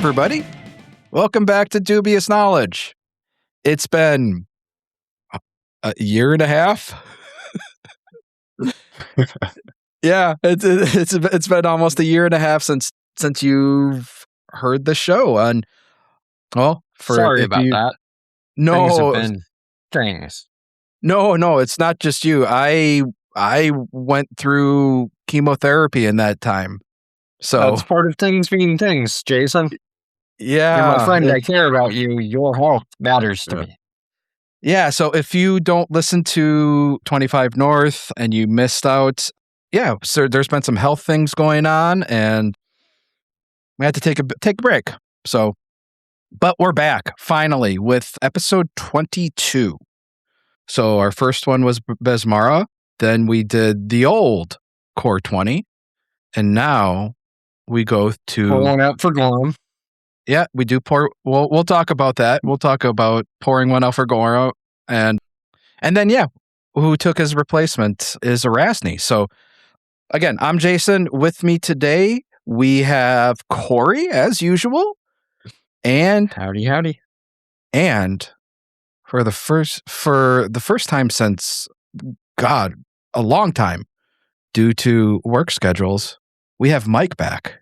everybody. Welcome back to Dubious Knowledge. It's been a year and a half. Yeah, it's been almost a year and a half since you've heard the show. And sorry about that. No, things have been things. No, it's not just you. I went through chemotherapy in that time. So that's part of things being things, Jason. Yeah. You're my friend. I care about you. Your health matters to me. Yeah, so if you don't listen to 25 North and you missed out, so there's been some health things going on and we had to take a break. So, but we're back finally with episode 22. So our first one was Besmara, then we did the old Core 20, and now we go to pouring out for Gorham. Yeah, we do pour. We'll talk about that. We'll talk about pouring one out for Goro, and then who took his replacement is Arazni. So again, I'm Jason. With me today we have Cori as usual, and howdy, and for the first time since a long time, due to work schedules, we have Mike back.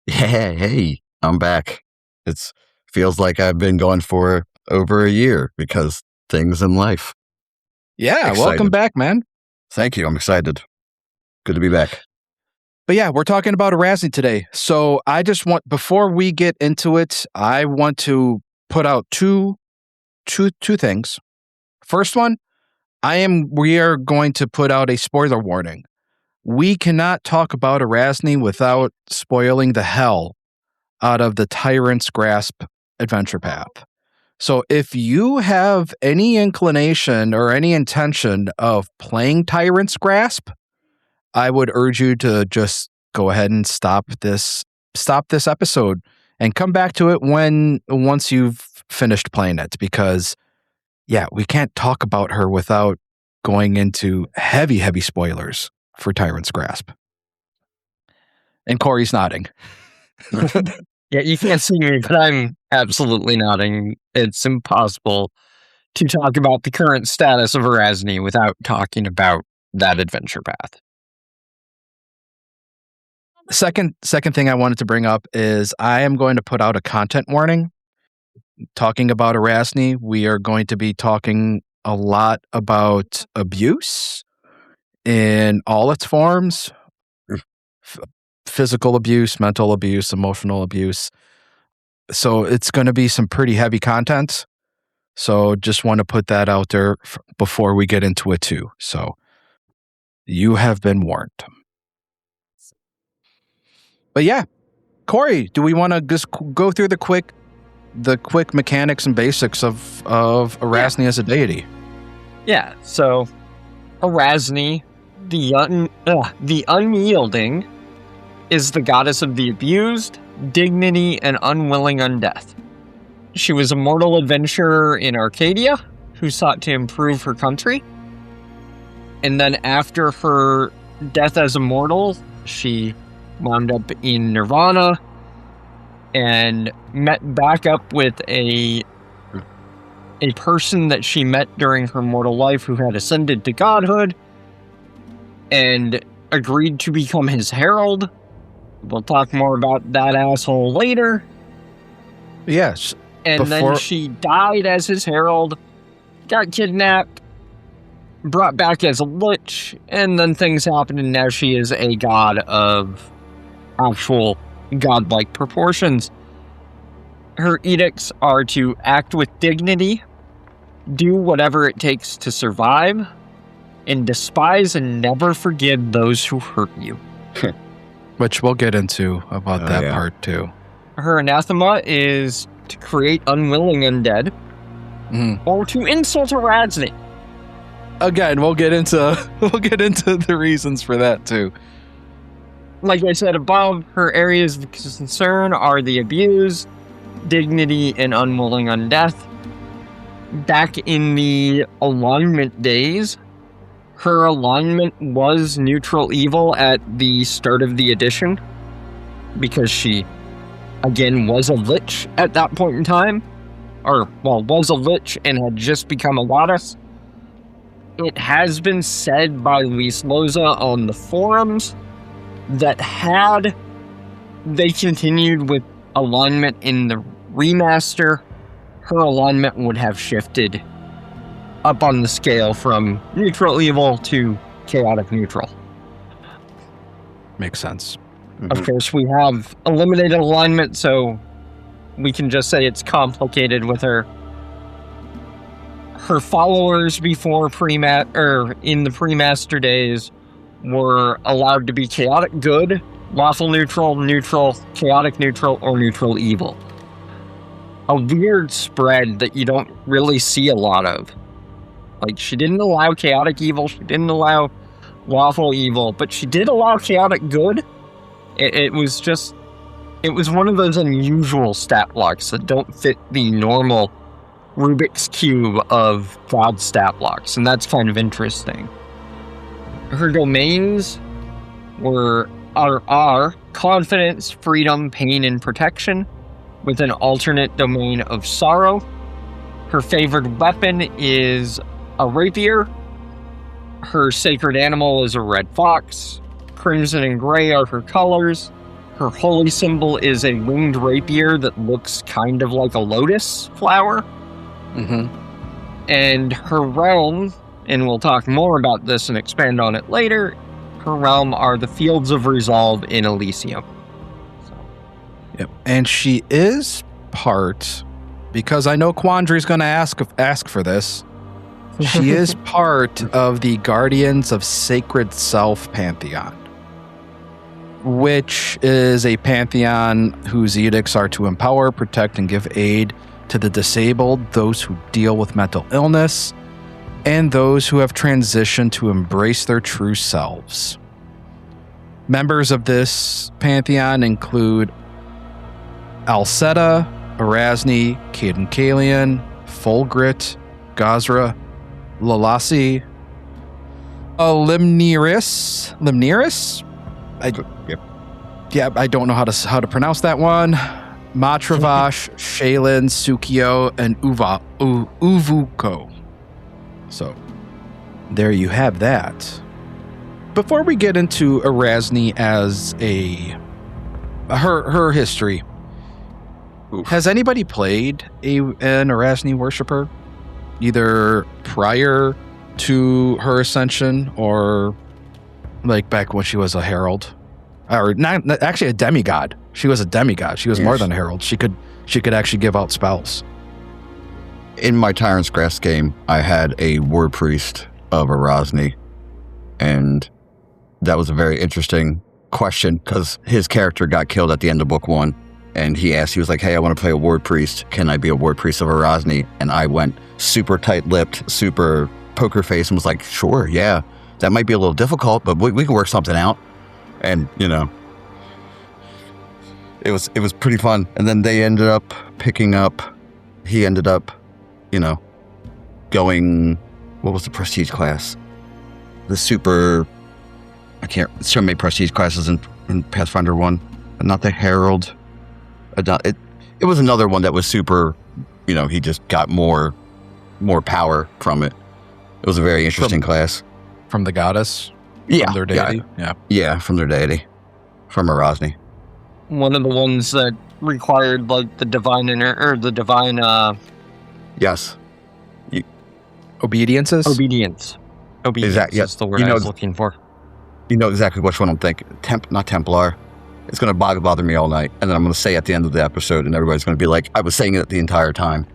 Yeah, hey, I'm back. It feels like I've been gone for over a year because things in life. Yeah, Excited. Welcome back, man. Thank you. I'm excited. Good to be back. But yeah, we're talking about Arazni today. So I just before we get into it, I want to put out two things. First one, we are going to put out a spoiler warning. We cannot talk about Arazni without spoiling the hell out of the Tyrant's Grasp adventure path. So if you have any inclination or any intention of playing Tyrant's Grasp, I would urge you to just go ahead and stop this episode and come back to it once you've finished playing it, because we can't talk about her without going into heavy spoilers for Tyrant's Grasp. And Corey's nodding. Yeah, you can't see me, but I'm absolutely nodding. It's impossible to talk about the current status of Arazni without talking about that adventure path. Second thing I wanted to bring up is I am going to put out a content warning. Talking about Arazni, we are going to be talking a lot about abuse in all its forms. Physical abuse, mental abuse, emotional abuse. So it's going to be some pretty heavy content. So just want to put that out there before we get into it too. So you have been warned. But yeah, Cori, do we want to just go through the quick mechanics and basics of Arazni as a deity? Yeah, so Arazni, the Unyielding, is the goddess of the abused, dignity, and unwilling undeath. She was a mortal adventurer in Arcadia who sought to improve her country. And then after her death as a mortal, she wound up in Nirvana and met back up with a person that she met during her mortal life who had ascended to godhood and agreed to become his herald. We'll talk more about that asshole later. Yes. And then she died as his herald, got kidnapped, brought back as a lich, and then things happened, and now she is a god of actual godlike proportions. Her edicts are to act with dignity, do whatever it takes to survive, and despise and never forgive those who hurt you. Which we'll get into about that part too. Her anathema is to create unwilling undead, or to insult Arazni. Again, we'll get into the reasons for that too. Like I said above, her areas of concern are the abused, dignity, and unwilling undeath. Back in the alignment days, her alignment was neutral evil at the start of the edition, because she again, was a lich at that point in time. Was a lich and had just become a goddess. It has been said by Luis Loza on the forums that had they continued with alignment in the remaster, her alignment would have shifted up on the scale from neutral evil to chaotic neutral. Makes sense. Mm-hmm. Of course, we have eliminated alignment, so we can just say it's complicated with her. Her followers before in the pre-master days were allowed to be chaotic good, lawful neutral, neutral, chaotic neutral, or neutral evil. A weird spread that you don't really see a lot of. Like, she didn't allow chaotic evil, she didn't allow lawful evil, but she did allow chaotic good. It was one of those unusual stat blocks that don't fit the normal Rubik's Cube of God stat blocks, and that's kind of interesting. Her domains are confidence, freedom, pain, and protection, with an alternate domain of sorrow. Her favored weapon is a rapier. Her sacred animal is a red fox. Crimson and gray are her colors. Her holy symbol is a winged rapier that looks kind of like a lotus flower. Mm-hmm. And her realm, and we'll talk more about this and expand on it later, her realm are the Fields of Resolve in Elysium. Yep. And she is part, because I know Quandry's going to ask for this, she is part of the Guardians of Sacred Self Pantheon, which is a pantheon whose edicts are to empower, protect, and give aid to the disabled, those who deal with mental illness, and those who have transitioned to embrace their true selves. Members of this pantheon include Alceta, Arazni, Caden Kalian, Fulgrit, Gazra, Lalasi, Limniris. I don't know how to pronounce that one. Matravash, Shaylin, Sukio, and Uvuko. So, there you have that. Before we get into Arazni as her history, has anybody played an Arazni worshiper, either prior to her ascension or like back when she was a herald, or not actually a demigod? She was a demigod. She was more than a herald. She could actually give out spells. In my Tyrant's Grasp game, I had a war priest of Arazni, and that was a very interesting question because his character got killed at the end of book 1, and he was like, hey, I want to play a war priest. Can I be a war priest of Arazni? And I went super tight-lipped, super poker face, and was like, sure, yeah, that might be a little difficult, but we can work something out. And, it was pretty fun. And then they ended up he ended up, going, what was the prestige class? The super, so many prestige classes in Pathfinder 1, but not the Herald. It was another one that was super, he just got more power from it. It was a very interesting class. From the goddess? Yeah. From their deity? Yeah, from their deity. From Arazni. One of the ones that required like the divine Yes. Obediences? Obedience. Exactly. Is the word I was looking for. You know exactly which one I'm thinking. Not Templar. It's going to bother me all night. And then I'm going to say at the end of the episode, and everybody's going to be like, I was saying it the entire time.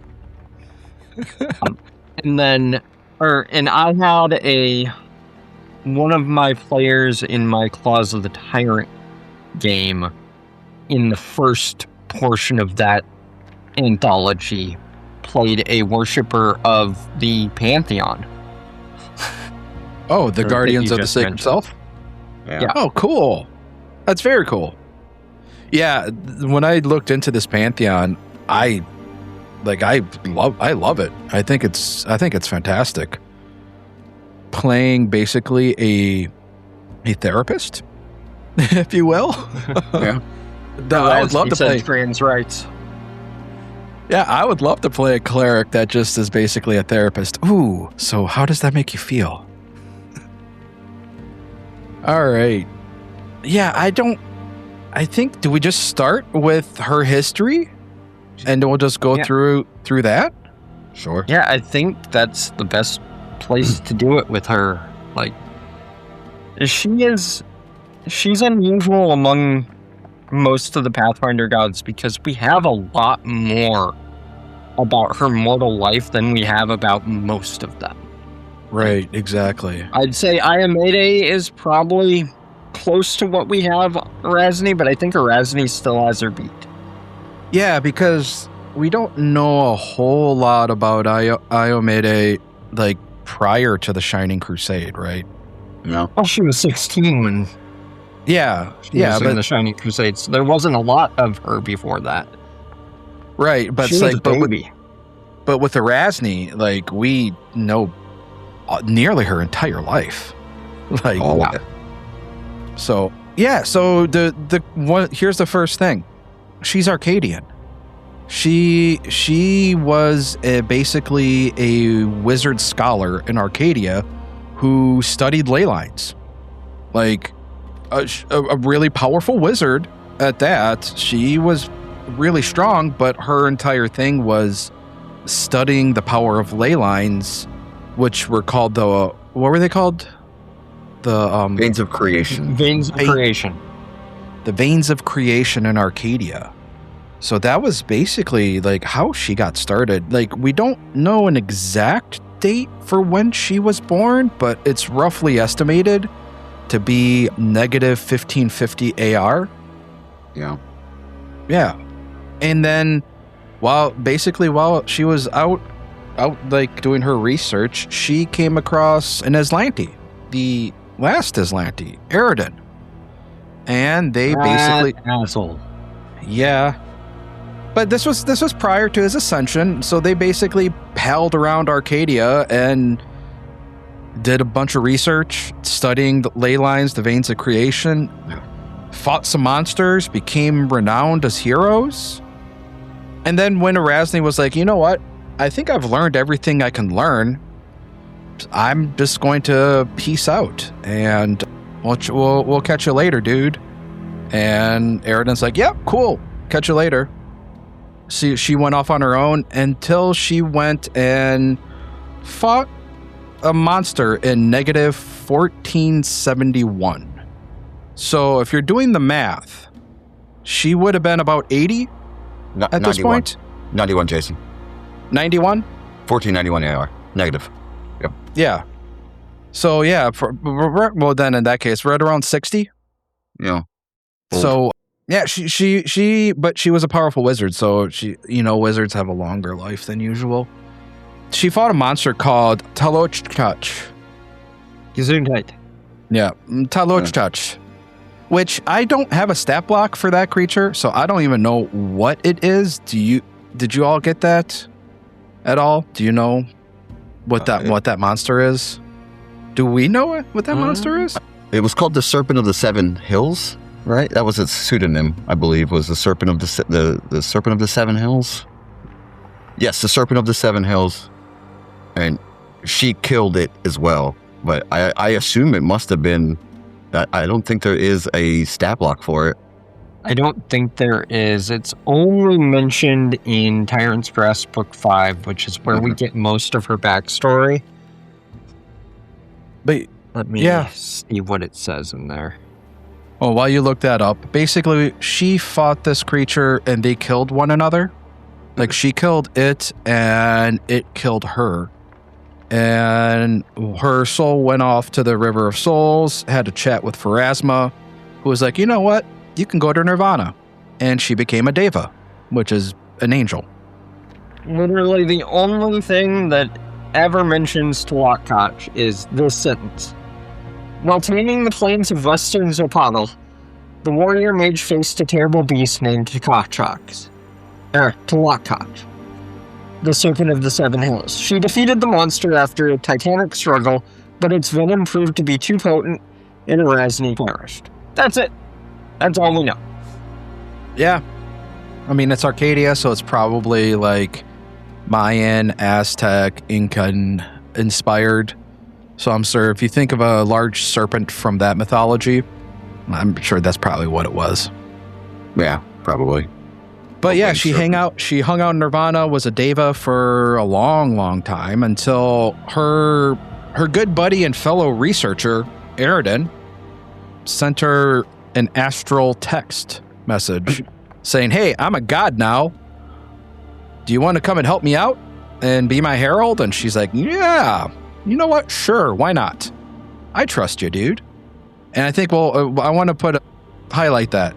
And I had one of my players in my Claws of the Tyrant game in the first portion of that anthology played a worshipper of the Pantheon. Oh, the Guardians of the Sacred Self? Yeah. Oh, cool. That's very cool. Yeah, when I looked into this Pantheon, I love it. I think it's fantastic. Playing basically a therapist, if you will. Yeah. I would love to play. Trans rights. Yeah, I would love to play a cleric that just is basically a therapist. Ooh, so how does that make you feel? All right. Yeah, I think, do we just start with her history? And we'll just go through that? Sure. Yeah, I think that's the best place to do it with her. Like, she's unusual among most of the Pathfinder gods because we have a lot more about her mortal life than we have about most of them. Right, exactly. I'd say Ayamede is probably close to what we have Arazni, but I think Arazni still has her beat. Yeah, because we don't know a whole lot about Ayamede, like, prior to the Shining Crusade, right? No. Well, she was 16 when she was in the Shining Crusade, so there wasn't a lot of her before that. Right, but she it's was like, a baby. but with Arazni, like, we know nearly her entire life. Like, so the one, here's the first thing. She's Arcadian. She was basically a wizard scholar in Arcadia who studied ley lines. Like, a really powerful wizard at that. She was really strong, but her entire thing was studying the power of ley lines, which were called what were they called? The Veins of Creation. Veins of Creation. The Veins of Creation in Arcadia. So that was basically like how she got started. Like, we don't know an exact date for when she was born, but it's roughly estimated to be negative 1550 AR. Yeah. Yeah. And then while she was out like doing her research, she came across an Aslanti, the last Aslanti, Eridan. And they basically asshole. Yeah. But this was prior to his ascension, so they basically palled around Arcadia and did a bunch of research, studying the ley lines, the Veins of Creation, fought some monsters, became renowned as heroes. And then when Arazni was like, you know what? I think I've learned everything I can learn. I'm just going to peace out, and we'll catch you later, dude. And Eridan's like, yep, cool. Catch you later. She went off on her own until she went and fought a monster in negative 1471. So if you're doing the math, she would have been about 80 at this point. 91, Jason. 91? 1491 AR. Negative. Yep. Yeah. So yeah, well then in that case, right around 60. Yeah. So yeah, but she was a powerful wizard, so wizards have a longer life than usual. She fought a monster called Talochchach. Gesundheit. Yeah, Talochchach. Which I don't have a stat block for that creature, so I don't even know what it is. Did you all get that at all? Do you know what that monster is? Do we know what that monster is? It was called the Serpent of the Seven Hills. Right, that was its pseudonym, I believe, was the Serpent of the Serpent of the Seven Hills. Yes, the Serpent of the Seven Hills, and she killed it as well. But I assume it must have been. I don't think there is a stat block for it. I don't think there is. It's only mentioned in Tyrant's Grasp Book 5, which is where we get most of her backstory. But let me see what it says in there. Well, while you look that up, basically, she fought this creature and they killed one another. Like, she killed it and it killed her. And her soul went off to the River of Souls, had a chat with Pharasma, who was like, you know what? You can go to Nirvana. And she became a Deva, which is an angel. Literally, the only thing that ever mentions Talochchach is this sentence. While taming the plains of western Zopatl, the warrior mage faced a terrible beast named Talochchach, the Serpent of the Seven Hills. She defeated the monster after a titanic struggle, but its venom proved to be too potent, and Arazni perished. That's it. That's all we know. Yeah. I mean, it's Arcadia, so it's probably like Mayan, Aztec, Incan inspired. So I'm sure if you think of a large serpent from that mythology, I'm sure that's probably what it was. Yeah, probably. But yeah, she hung out in Nirvana, was a deva for a long, long time until her good buddy and fellow researcher, Eridan, sent her an astral text message saying, "Hey, I'm a god now. Do you want to come and help me out and be my herald?" And she's like, "Yeah, you know what? Sure, why not? I trust you, dude." And I think, I want to highlight that.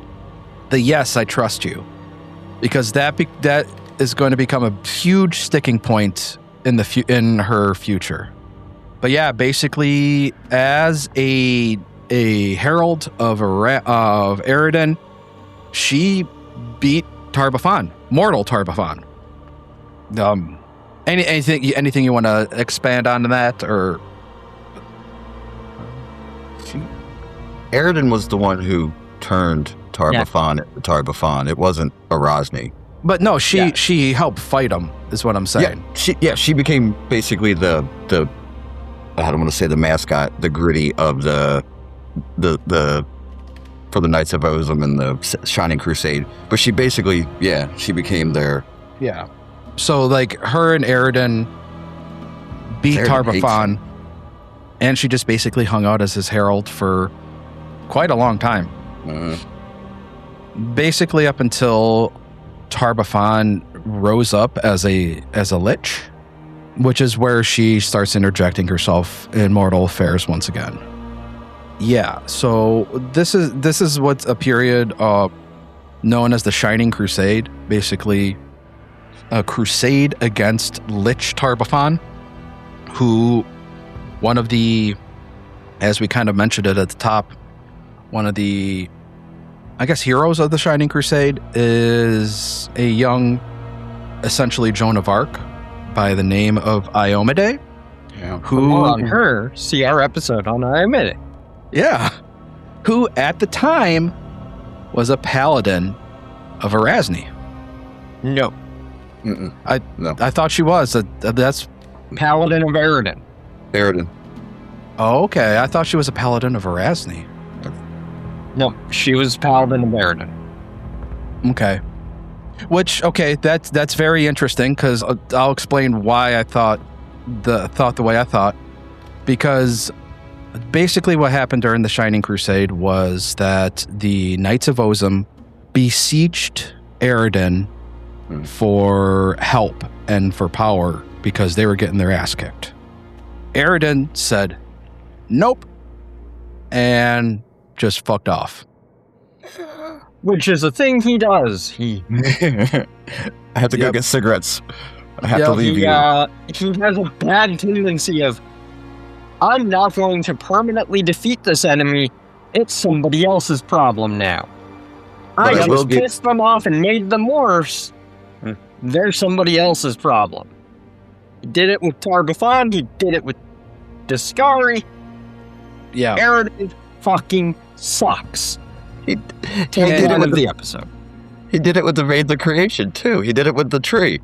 The yes, I trust you. Because that is going to become a huge sticking point in her future. But yeah, basically, as a herald of Eridan, she beat Tar-Baphon, mortal Tar-Baphon. Anything you want to expand on that, or? Eridan was the one who turned Tar-Baphon into Tar-Baphon. It wasn't Arazni. But no, she helped fight him, is what I'm saying. She became basically the I don't want to say the mascot, the gritty of the for the Knights of Ozum and the Shining Crusade. But she basically, she became their... Yeah. So, like, her and Eridan beat Tar-Baphon, and she just basically hung out as his herald for quite a long time. Basically up until Tar-Baphon rose up as a lich, which is where she starts interjecting herself in mortal affairs once again. Yeah, so this is what's a period known as the Shining Crusade, basically a crusade against Lich Tar-Baphon, who one of the, as we kind of mentioned it at the top, one of the, I guess, heroes of the Shining Crusade is a young, essentially Joan of Arc by the name of Iomade. Yeah. Who on her, see our episode on Iomade. Yeah. Who at the time was a paladin of Arazni. No. No. I thought she was. That's Paladin of Eridan. Oh, okay. I thought she was a paladin of Arazni. No, she was Paladin of Eridan. Okay. Which, okay, that's very interesting, because I'll explain why I thought the way I thought. Because basically what happened during the Shining Crusade was that the Knights of Ozum besieged Eridan for help and for power because they were getting their ass kicked. Eridan said, nope, and just fucked off. Which is a thing he does. I have to go get cigarettes. I have to leave you. He has a bad tendency of, I'm not going to permanently defeat this enemy. It's somebody else's problem now. I just pissed them off and made them worse. They're somebody else's problem. He did it with Tar-Baphon. He did it with Duskari. Yeah. Eridan fucking sucks. He did it with the episode. He did it with the Raid the Creation too. He did it with the tree.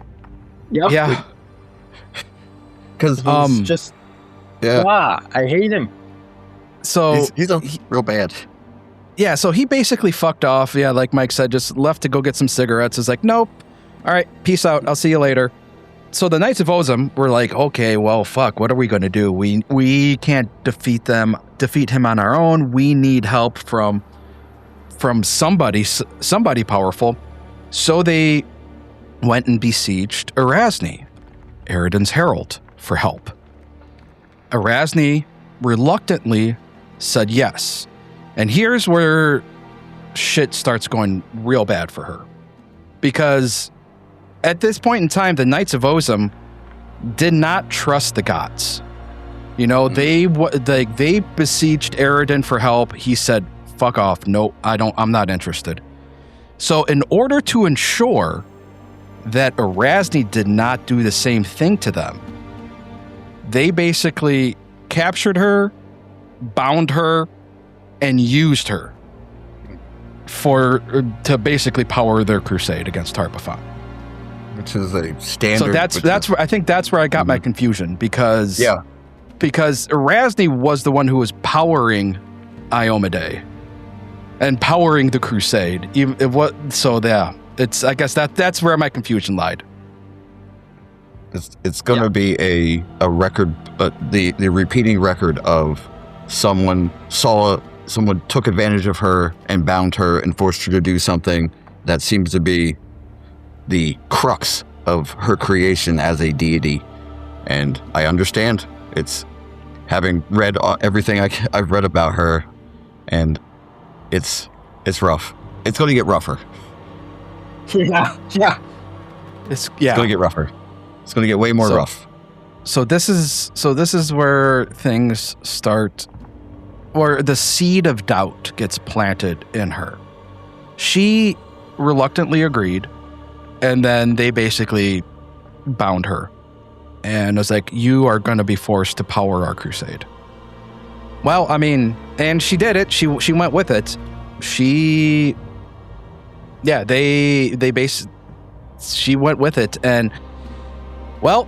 Yep. Yeah. Because just I hate him. So he's real bad. Yeah, so he basically fucked off. Yeah, like Mike said, just left to go get some cigarettes. It's like, nope. All right, peace out. I'll see you later. So the Knights of Ozum were like, okay, well, fuck, what are we going to do? We can't defeat him on our own. We need help from somebody powerful. So they went and besieged Arazni, Eridan's herald, for help. Arazni reluctantly said yes. And here's where shit starts going real bad for her. Because at this point in time, the Knights of Ozum did not trust the gods. You know, they besieged Eridan for help. He said, fuck off. No, I'm not interested. So in order to ensure that Arazni did not do the same thing to them, they basically captured her, bound her, and used her to basically power their crusade against Tar-Baphon. Which is a standard. So that's where I think that's where I got my confusion because Yeah. because Arazni was the one who was powering Iomedae and powering the crusade. I guess that's where my confusion lied. It's going to be a record, the repeating record of someone took advantage of her and bound her and forced her to do something that seems to be the crux of her creation as a deity. And I understand. It's having read everything I've read about her, and it's rough. It's going to get rougher. Yeah. It's going to get rougher. It's going to get way more rough. So this is where things start, where the seed of doubt gets planted in her. She reluctantly agreed, and then they basically bound her and was like, you are going to be forced to power our crusade. Well, I mean, and she did it. She went with it. She went with it, and well,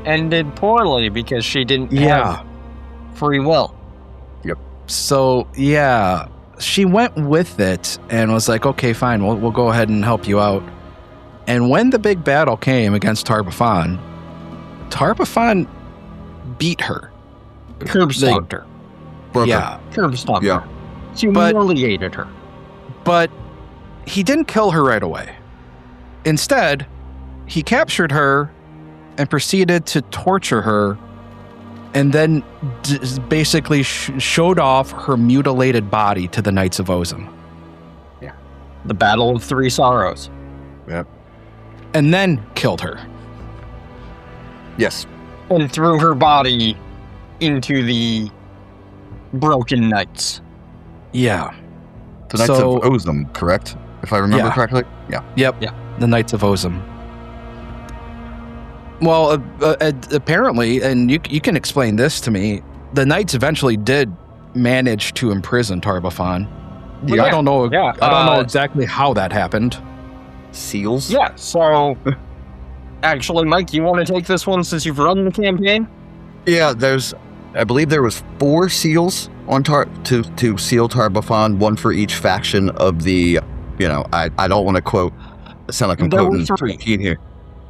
ended poorly because she didn't have free will. Yep. So yeah, she went with it and was like, okay, fine, we'll go ahead and help you out. And when the big battle came against Tar-Baphon beat her. Curb stomped her. Yeah. Curb stomped Yeah. her. Humiliated her. But he didn't kill her right away. Instead, he captured her and proceeded to torture her, and then basically showed off her mutilated body to the Knights of Ozum. Yeah. The Battle of Three Sorrows. Yep. And then killed her. Yes. And threw her body into the Broken Knights. Yeah. The Knights of Ozum, correct? If I remember correctly? Yeah. Yep. Yeah. The Knights of Ozum. Well, apparently, and you can explain this to me, the Knights eventually did manage to imprison Tar-Baphon. Yeah. I don't know. Yeah. I don't know exactly how that happened. Seals? Yeah, so actually, Mike, you want to take this one since you've run the campaign? Yeah, I believe there was 4 seals on to seal Tar-Baphon, one for each faction of the, I don't want to sound like I'm quoting 3 here.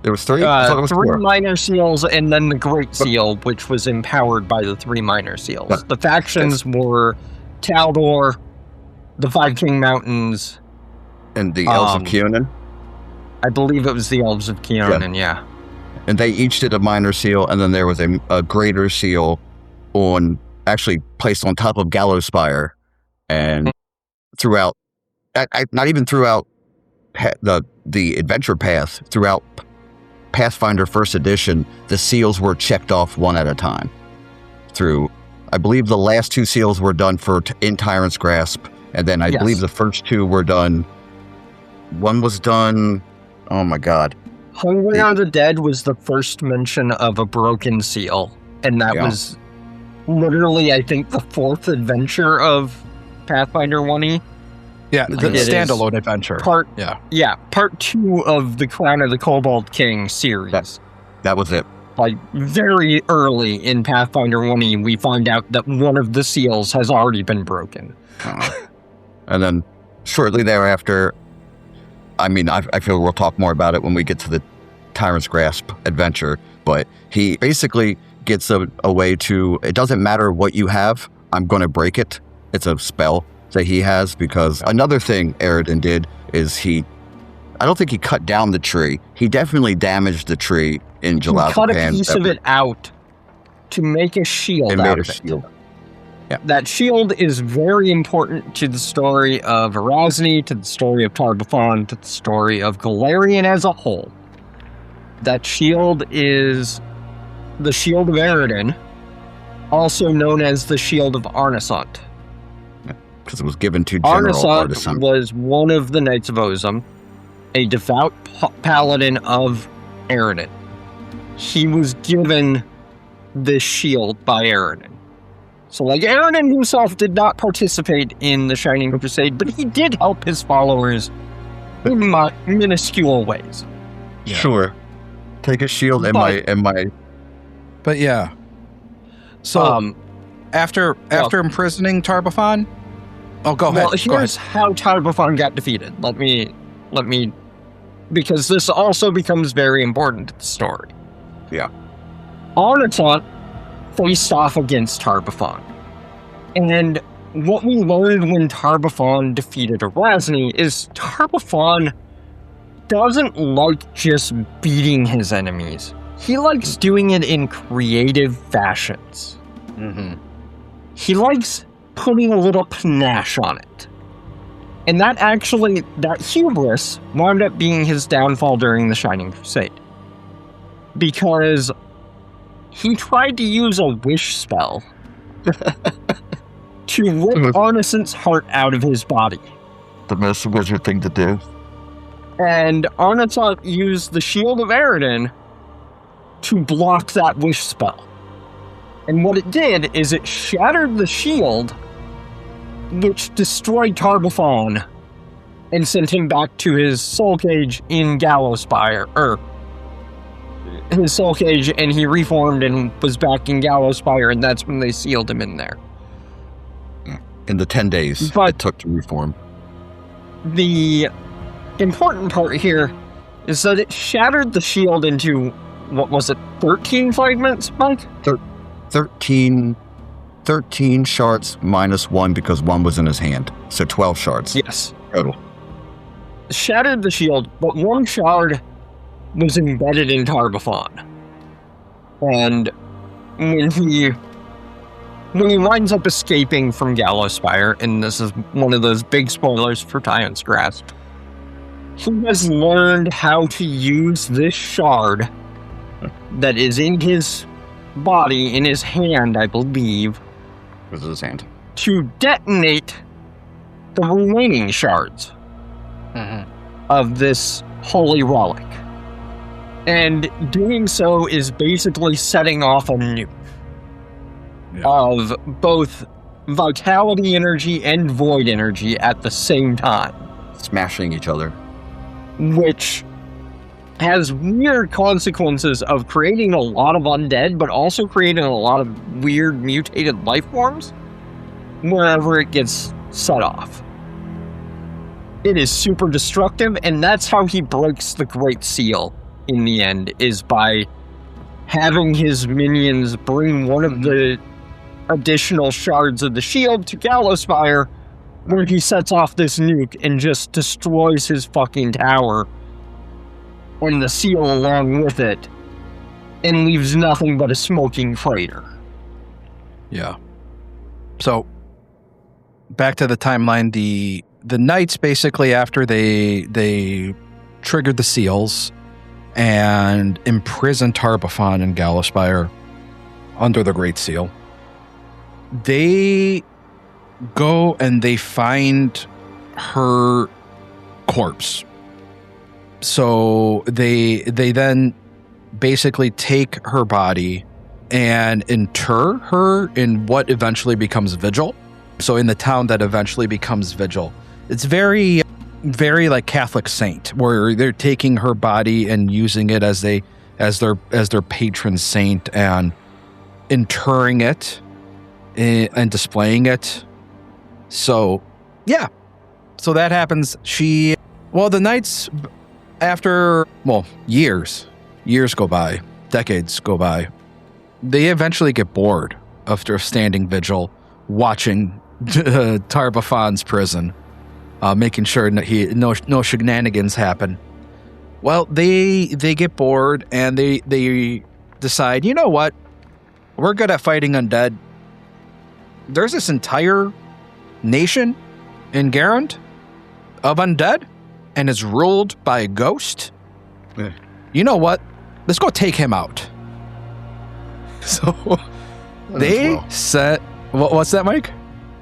There was 3? I thought it was 3 4. minor seals and then the Great Seal, which was empowered by the 3 minor seals. The factions were Taldor, the 5 King Mountains, And the Elves of Keonan. I believe it was the Elves of Keonan, yeah. And they each did a minor seal, and then there was a greater seal actually placed on top of Gallows Spire, and throughout, not even throughout the adventure path, throughout Pathfinder First Edition, the seals were checked off one at a time. I believe the last 2 seals were done in Tyrant's Grasp, and then I believe the first 2 were done. One was done. Oh my God. Hungry on the Dead was the first mention of a broken seal, and that was literally, I think, the 4th adventure of Pathfinder 1E. Yeah, the standalone adventure. Part 2 of the Crown of the Cobalt King series. That was it. Like, very early in Pathfinder 1E, we find out that one of the seals has already been broken. And then shortly thereafter, I feel we'll talk more about it when we get to the Tyrant's Grasp adventure, but he basically gets a way to, it doesn't matter what you have, I'm going to break it. It's a spell that he has, because another thing Aridin did is I don't think he cut down the tree. He definitely damaged the tree in Jalazapan. He cut a piece of it out to make a shield out of it. Yeah. That shield is very important to the story of Arazni, to the story of Tar-Baphon, to the story of Golarion as a whole. That shield is the Shield of Aridin, also known as the Shield of Arnisant. Because it was given to General Arnisant was one of the Knights of Ozum, a devout paladin of Aridin. He was given this shield by Aridin. So, like, Aranon himself did not participate in the Shining Crusade, but he did help his followers in minuscule ways. Yeah. Sure. Take a shield and my. But yeah. So after imprisoning Tar-Baphon, go ahead. Well, here's how Tar-Baphon got defeated. Let me, because this also becomes very important to the story. Yeah. Arnatot faced off against Tar-Baphon. And what we learned when Tar-Baphon defeated Arazni is Tar-Baphon doesn't like just beating his enemies. He likes doing it in creative fashions. Mm-hmm. He likes putting a little panache on it. And that hubris wound up being his downfall during the Shining Crusade. Because he tried to use a wish spell to rip Arneson's heart out of his body. The most wizard thing to do. And Arnatot used the Shield of Aranon to block that wish spell. And what it did is it shattered the shield, which destroyed Tar-Baphon and sent him back to his soul cage in Gallowspire, his soul cage, and he reformed and was back in Gallowspire, and that's when they sealed him in there. In the 10 days it took to reform. The important part here is that it shattered the shield into, what was it, 13 fragments, Mike? 13 shards minus 1 because 1 was in his hand. So 12 shards. Yes. Total. Shattered the shield, but 1 shard was embedded in Tar-Baphon. And when he winds up escaping from Gallowspire, and this is one of those big spoilers for Tyrant's Grasp, he has learned how to use this shard that is in his body, in his hand, I believe. Was it his hand? To detonate the remaining shards of this holy relic. And doing so is basically setting off a nuke of both vitality energy and void energy at the same time. Smashing each other. Which has weird consequences of creating a lot of undead, but also creating a lot of weird mutated life forms wherever it gets set off. It is super destructive, and that's how he breaks the Great Seal in the end, is by having his minions bring one of the additional shards of the shield to Gallowspire, where he sets off this nuke and just destroys his fucking tower and the seal along with it, and leaves nothing but a smoking crater. Yeah. So, back to the timeline, the knights basically, after they triggered the seals and imprisoned Tar-Baphon in Gallowspire under the Great Seal, they go and they find her corpse. So they then basically take her body and inter her in what eventually becomes Vigil. So in the town that eventually becomes Vigil. It's very, very like Catholic saint, where they're taking her body and using it as their patron saint and interring it and displaying it. So, yeah. So that happens. The knights, after, years go by, decades go by, they eventually get bored after standing vigil, watching Tar-Baphon's prison, making sure that no shenanigans happen. Well, they get bored and they decide, you know what? We're good at fighting undead. There's this entire nation in Garand of undead, and is ruled by a ghost. Yeah. You know what? Let's go take him out. So they set. What's that, Mike?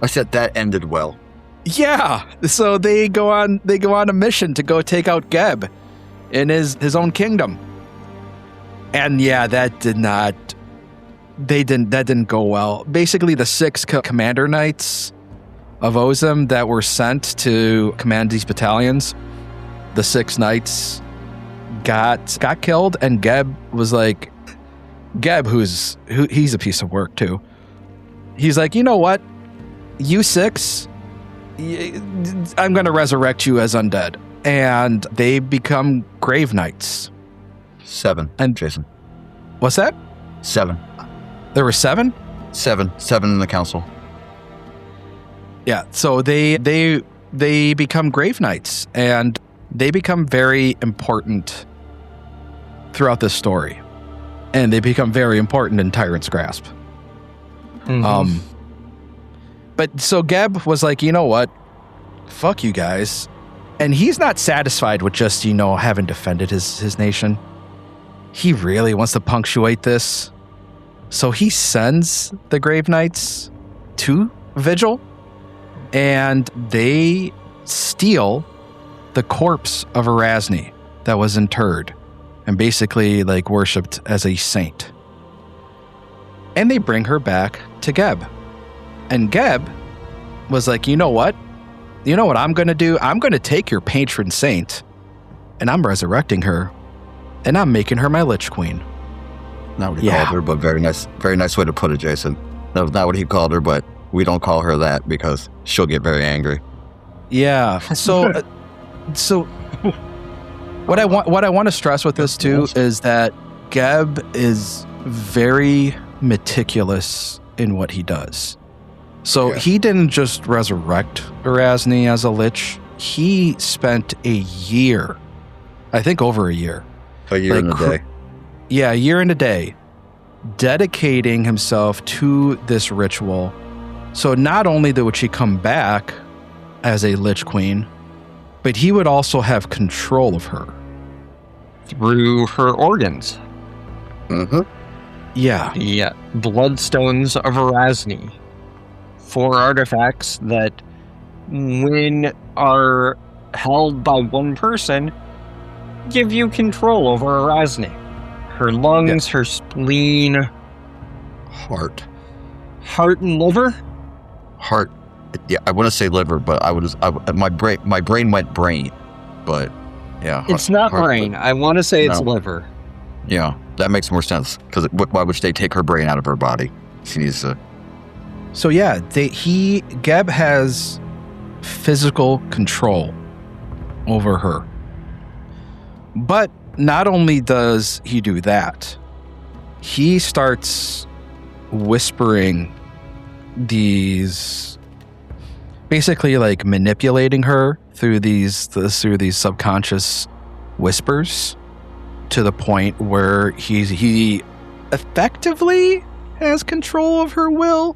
I said that ended well. Yeah. So they go on a mission to go take out Geb in his own kingdom. And yeah, that did not that didn't go well. Basically, the 6 commander knights of Ozem that were sent to command these battalions, the 6 knights got killed, and Geb was like, he's a piece of work too. He's like, you know what, you 6, I'm going to resurrect you as undead, and they become grave knights. 7. And Jason, what's that? 7. There were 7. 7 in the council. Yeah, so they become grave knights, and they become very important throughout this story, and they become very important in Tyrant's Grasp. Mhm. But so Geb was like, you know what, fuck you guys, and he's not satisfied with just having defended his nation. He really wants to punctuate this, so he sends the grave knights to Vigil. And they steal the corpse of Arazni that was interred and basically like worshipped as a saint. And they bring her back to Geb. And Geb was like, you know what I'm going to do? I'm going to take your patron saint and I'm resurrecting her and I'm making her my Lich Queen. Not what he called her, but very nice way to put it, Jason. That was not what he called her, but we don't call her that because she'll get very angry. Yeah. So what I want to stress with this too is that Geb is very meticulous in what he does. So he didn't just resurrect Arazni as a lich. He spent a year, I think over a year. A year and a day. Yeah, a year and a day, dedicating himself to this ritual. So not only would she come back as a Lich Queen, but he would also have control of her. Through her organs. Mm-hmm. Yeah. The Bloodstones of Arazni. 4 artifacts that, when are held by one person, give you control over Arazni. Her lungs, her spleen, Heart and liver. Heart. Yeah, I want to say liver, but my brain went brain, but yeah. It's not brain. I want to say it's liver. Yeah, that makes more sense because why would they take her brain out of her body? She needs to. So yeah, Geb has physical control over her. But not only does he do that, he starts whispering these, basically like manipulating her through these subconscious whispers to the point where he effectively has control of her will.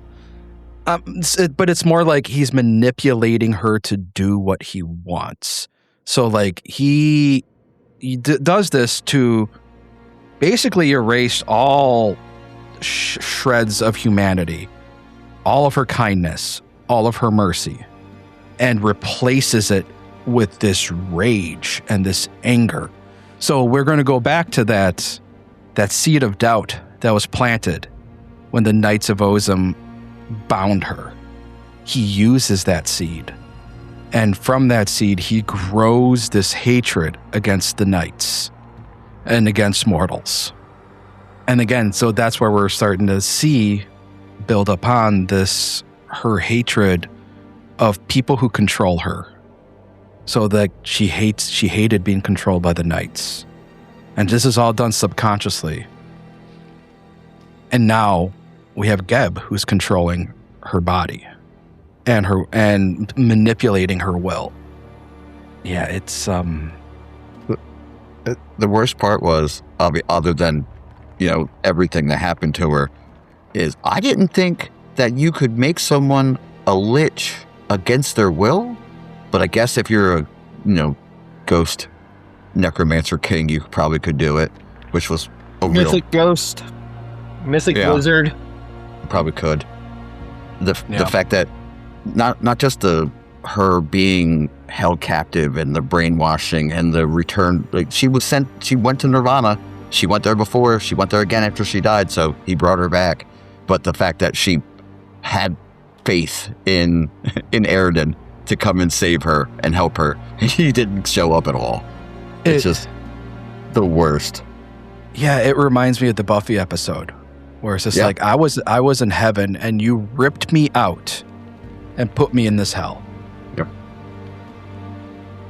But it's more like he's manipulating her to do what he wants. So like he does this to basically erase all shreds of humanity, all of her kindness, all of her mercy, and replaces it with this rage and this anger. So we're going to go back to that seed of doubt that was planted when the Knights of Ozem bound her. He uses that seed, and from that seed he grows this hatred against the knights and against mortals. And again, so that's where we're starting to see build upon this, her hatred of people who control her. So that she hated being controlled by the knights. And this is all done subconsciously. And now we have Geb who's controlling her body and manipulating her will. Yeah, it's The worst part was, other than, everything that happened to her, is I didn't think that you could make someone a lich against their will. But I guess if you're a, ghost necromancer king, you probably could do it, which was a Mythic ghost, mythic wizard. Probably could. The fact that not just her being held captive and the brainwashing and the return, like she went to Nirvana. she went there before, she went there again after she died, so he brought her back. But the fact that she had faith in Aranon to come and save her and help her, he didn't show up at all. It's just the worst. Yeah, it reminds me of the Buffy episode where it's just like, I was in heaven and you ripped me out and put me in this hell. Yep.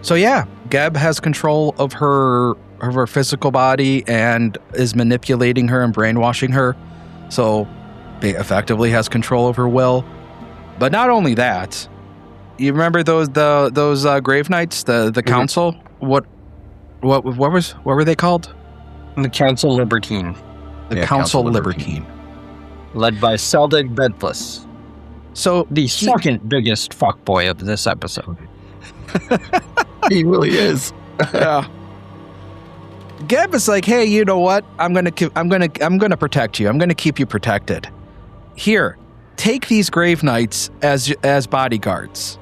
So yeah, Geb has control of her physical body and is manipulating her and brainwashing her. So he effectively has control of her will. But not only that, you remember those Grave Knights, the council? What were they called? The Council Libertine. The Council Libertine. Led by Seldig Bedfless. So the second biggest fuckboy of this episode. He really is. Yeah. Geb is like, hey, you know what? I'm gonna protect you. I'm gonna keep you protected. Here, take these Grave Knights as bodyguards.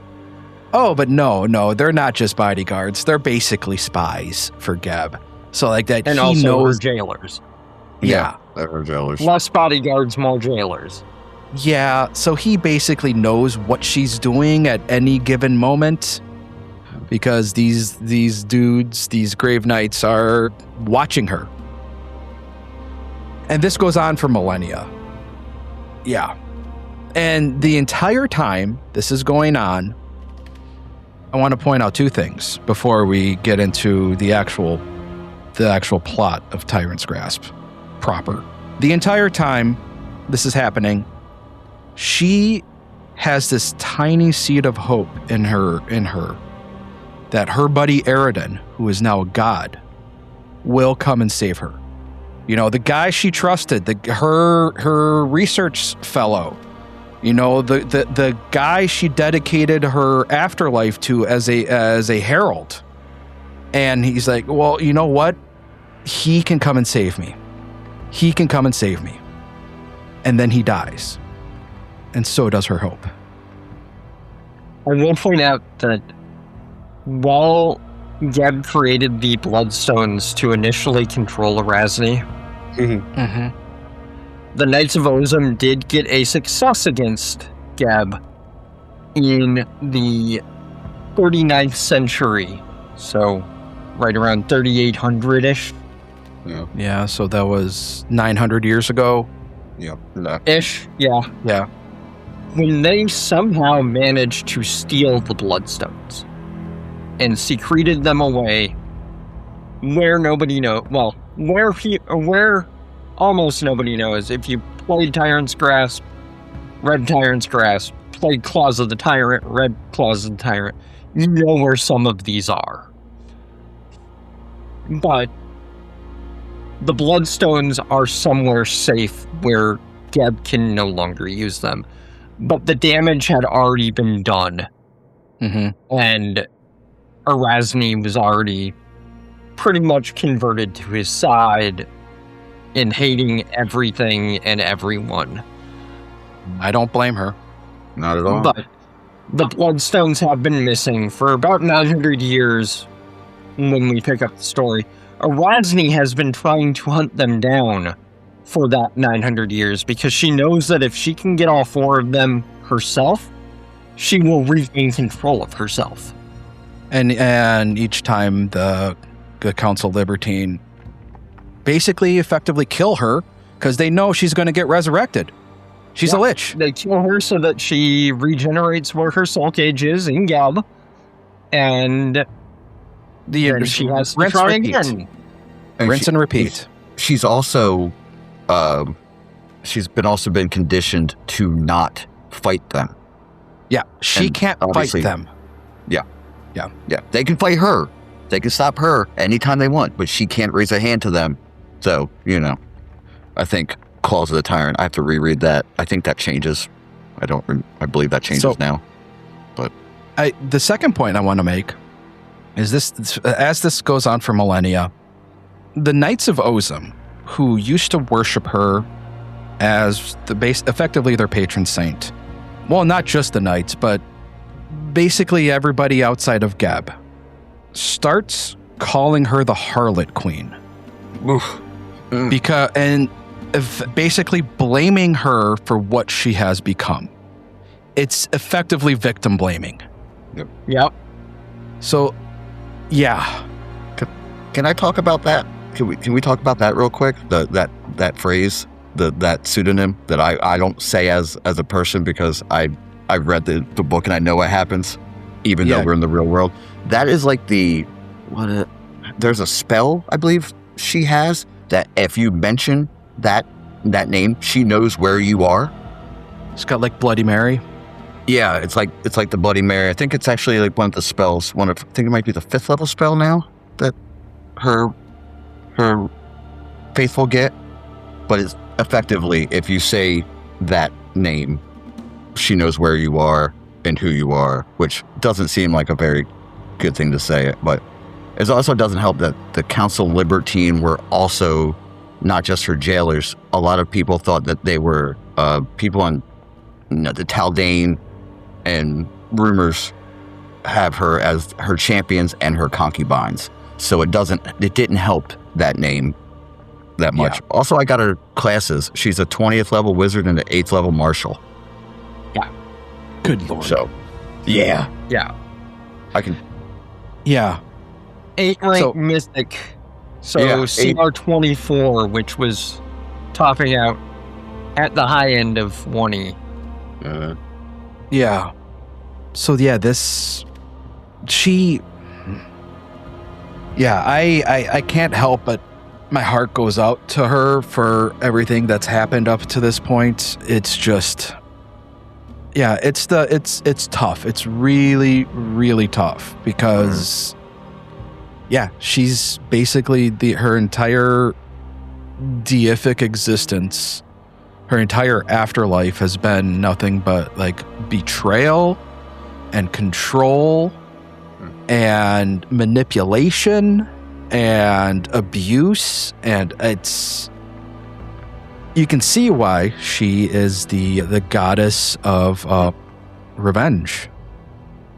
Oh, but no, they're not just bodyguards. They're basically spies for Geb. So like that, and he also knows her jailers. Yeah, they're jailers. Less bodyguards, more jailers. Yeah, so he basically knows what she's doing at any given moment because these dudes, these Grave Knights, are watching her. And this goes on for millennia. Yeah. And the entire time this is going on, I want to point out two things before we get into the actual plot of Tyrant's Grasp proper. The entire time this is happening, she has this tiny seed of hope in her that her buddy Aranon, who is now a god, will come and save her. You know, the guy she trusted, her research fellow, you know, the guy she dedicated her afterlife to as a herald. And he's like, well, you know what? He can come and save me. He can come and save me. And then he dies. And so does her hope. I will point out that while Geb created the Bloodstones to initially control Arazni, the Knights of Ozum did get a success against Geb in the 39th century. So right around 3800-ish. Yeah, so that was 900 years ago. Yep. Ish, yeah. Yeah. When they somehow managed to steal the Bloodstones and secreted them away where nobody knows, well, where almost nobody knows. If you played Tyrant's Grasp, Red Tyrant's Grasp, played Claws of the Tyrant, Red Claws of the Tyrant, you know where some of these are. But the Bloodstones are somewhere safe where Geb can no longer use them. But the damage had already been done. And Arazni was already pretty much converted to his side in hating everything and everyone. I don't blame her. Not at all. But the Bloodstones have been missing for about 900 years when we pick up the story. Arazni has been trying to hunt them down for that 900 years because she knows that if she can get all four of them herself, she will regain control of herself. And each time the Council Libertine basically effectively kill her because they know she's going to get resurrected. She's a lich. They kill her so that she regenerates where her soul cage is in Geb, and then she has to try again. Rinse and repeat. She's also, she's been conditioned to not fight them. Yeah, she can't fight them. Yeah. They can fight her. They can stop her anytime they want, but she can't raise a hand to them. So, you know, I think Claws of the Tyrant, I have to reread that. I think that changes. I believe that changes now. But the second point I want to make is this: as this goes on for millennia, the Knights of Ozum, who used to worship her as effectively their patron saint. Well, not just the Knights, but basically everybody outside of Geb starts calling her the Harlot Queen. Oof. basically blaming her for what she has become. It's effectively victim blaming. Yep. So, yeah. Can I talk about that? Can we talk about that real quick? That phrase, that pseudonym that I don't say as a person because I've read the book and I know what happens, even though we're in the real world. That is like there's a spell I believe she has that if you mention that name, she knows where you are. It's got like Bloody Mary. Yeah, it's like the Bloody Mary. I think it's actually like one of the spells. I think it might be the 5th level spell now that her faithful get. But it's effectively, if you say that name, she knows where you are and who you are, which doesn't seem like a very good thing to say. But it also doesn't help that the Council Libertine were also not just her jailers. A lot of people thought that they were people on the Taldane, and rumors have her as her champions and her concubines. So it didn't help that name that much. Yeah. Also, I got her classes. She's a 20th level wizard and an 8th level marshal. Yeah. Good lord. So, yeah. Yeah. I can. Yeah. 8 rank mystic. So CR 24, which was topping out at the high end of 20. Yeah. So yeah, I can't help but my heart goes out to her for everything that's happened up to this point. It's just, yeah, it's tough. It's really, really tough because, yeah, she's basically her entire deific existence, her entire afterlife has been nothing but like betrayal and control and manipulation and abuse, and you can see why she is the goddess of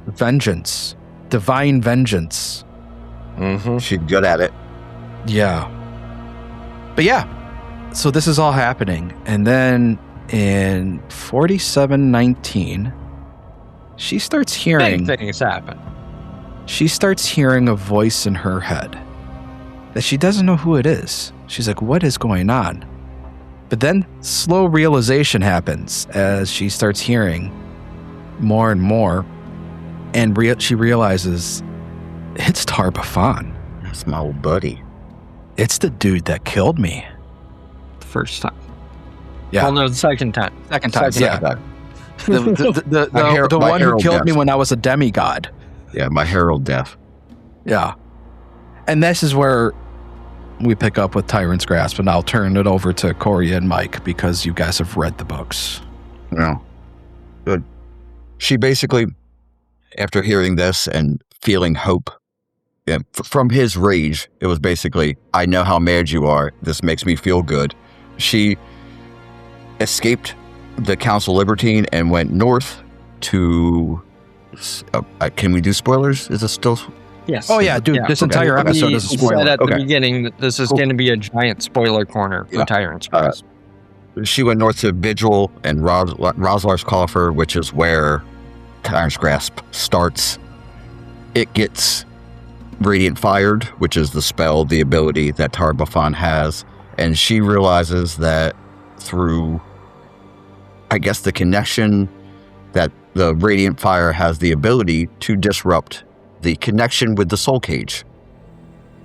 vengeance, divine vengeance. Mm-hmm. She's good at it. Yeah. But yeah, so this is all happening, and then in 4719, she starts hearing big things happen. She starts hearing a voice in her head that she doesn't know who it is. She's like, what is going on? But then slow realization happens as she starts hearing more and more, and she realizes it's Tar-Baphon. That's my old buddy. It's the dude that killed me. First time. Yeah. Well, no, the second time. Second time. The one who killed me when I was a demigod. Yeah, my herald death. Yeah. And this is where we pick up with Tyrant's Grasp, and I'll turn it over to Cori and Mike because you guys have read the books. No. Good. She basically, after hearing this and feeling hope, from his rage, it was basically, I know how mad you are. This makes me feel good. She escaped the Council Libertine and went north to... can we do spoilers? Is this still... Yes. Oh, yeah, dude, this entire episode is a spoiler. We said at the beginning that this is going to be a giant spoiler corner for Tyrant's Grasp. She went north to Vigil and Roslar's Coffer, which is where Tyrant's Grasp starts. It gets Radiant Fired, which is the spell, the ability that Tar-Baphon has. And she realizes that through, I guess, the connection that the Radiant Fire has the ability to disrupt the connection with the Soul Cage.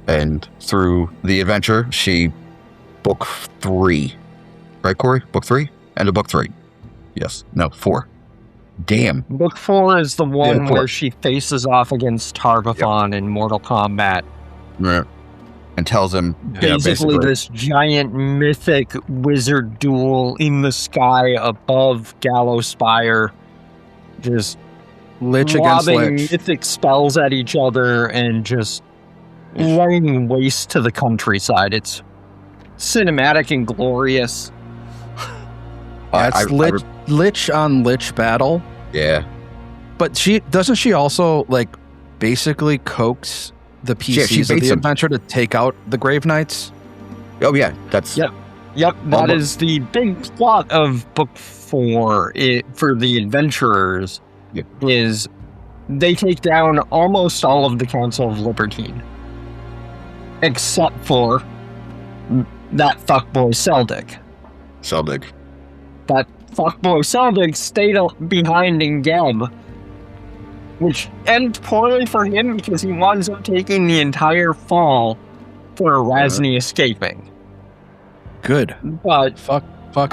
And through the adventure, book 3. Right, Cori? Book 3? End of book 3. Yes. No, 4. Damn. Book 4 is the one where she faces off against Tar-Baphon in Mortal Kombat. Right. And tells him... Basically this giant mythic wizard duel in the sky above Gallows Spire. Just Lich against Lich. Mythic spells at each other and just laying waste to the countryside. It's cinematic and glorious. That's Lich on Lich battle. Yeah. But doesn't she also like basically coax the PCs of the adventure to take out the Grave Knights? Oh yeah, that's Yep. That is the big plot of book 4 for the adventurers. Yep. Is they take down almost all of the Council of Libertine, except for that fuckboy Seldig. That fuckboy Seldig stayed behind in Geb, which ends poorly for him because he winds up taking the entire fall for Arazni escaping. Good. But Fuck him.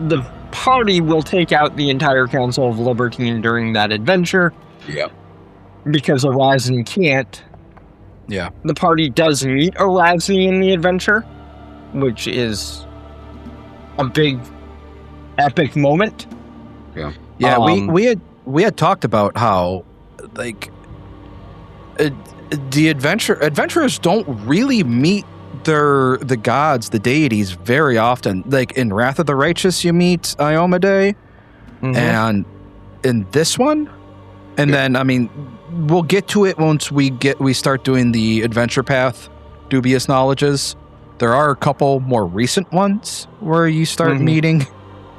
the party will take out the entire Council of Libertine during that adventure. Yeah. Because Arazni can't. Yeah. The party does meet Arazni in the adventure, which is a big, epic moment. Yeah. Yeah, we had talked about how, like, the adventurers don't really meet the gods, the deities, very often. Like in Wrath of the Righteous, you meet Iomedae, and in this one, and then I mean, we'll get to it once we start doing the adventure path, Dubious Knowledges. There are a couple more recent ones where you start meeting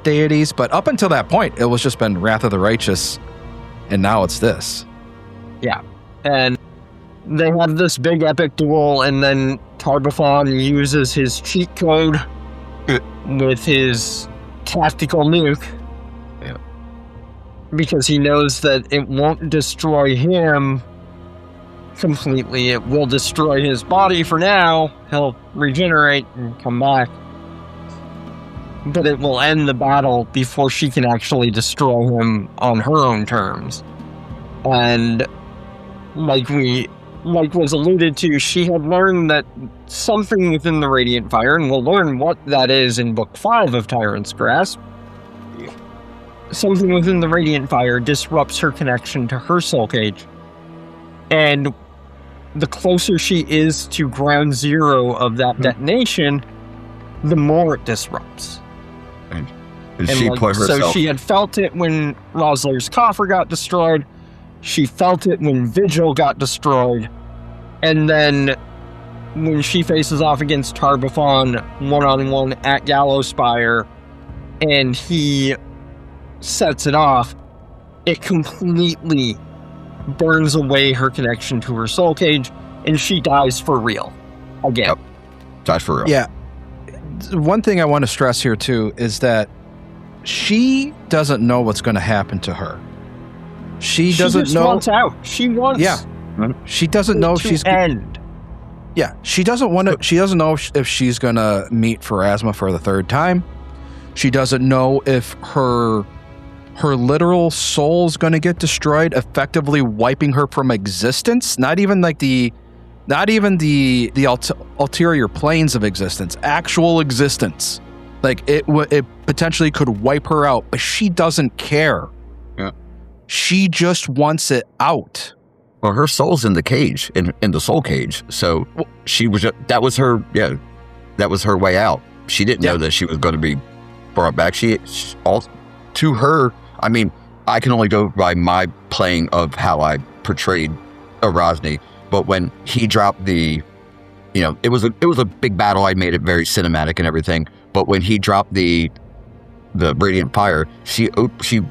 deities, but up until that point, it was just been Wrath of the Righteous, and now it's this. Yeah, and they have this big epic duel, and then Tar-Baphon uses his cheat code with his tactical nuke. Yeah. Because he knows that it won't destroy him completely. It will destroy his body for now. He'll regenerate and come back. But it will end the battle before she can actually destroy him on her own terms. And like was alluded to, she had learned that something within the Radiant Fire, and we'll learn what that is in Book 5 of Tyrant's Grasp, something within the Radiant Fire disrupts her connection to her soul cage. And the closer she is to ground zero of that detonation, the more it disrupts. And she put herself... So she had felt it when Rosler's coffer got destroyed. She felt it when Vigil got destroyed. And then when she faces off against Tar-Baphon one-on-one at Gallowspire, and he sets it off, it completely burns away her connection to her soul cage, and she dies for real. Again. Yep. Dies for real. Yeah. One thing I want to stress here, too, is that she doesn't know what's going to happen to her. She doesn't just know. Wants out. She wants. Yeah. She doesn't know if she's end. Yeah. She doesn't want to. She doesn't know if she's going to meet Pharasma for the third time. She doesn't know if her literal soul's going to get destroyed, effectively wiping her from existence. Not even the ulterior planes of existence, actual existence. Like it potentially could wipe her out, but she doesn't care. Yeah. She just wants it out. Well, her soul's in the cage, in the soul cage. So she was that was her way out. She didn't know that she was going to be brought back. To her, I mean, I can only go by my playing of how I portrayed Arazni. But when he dropped it was a big battle. I made it very cinematic and everything. But when he dropped the Radiant Fire, she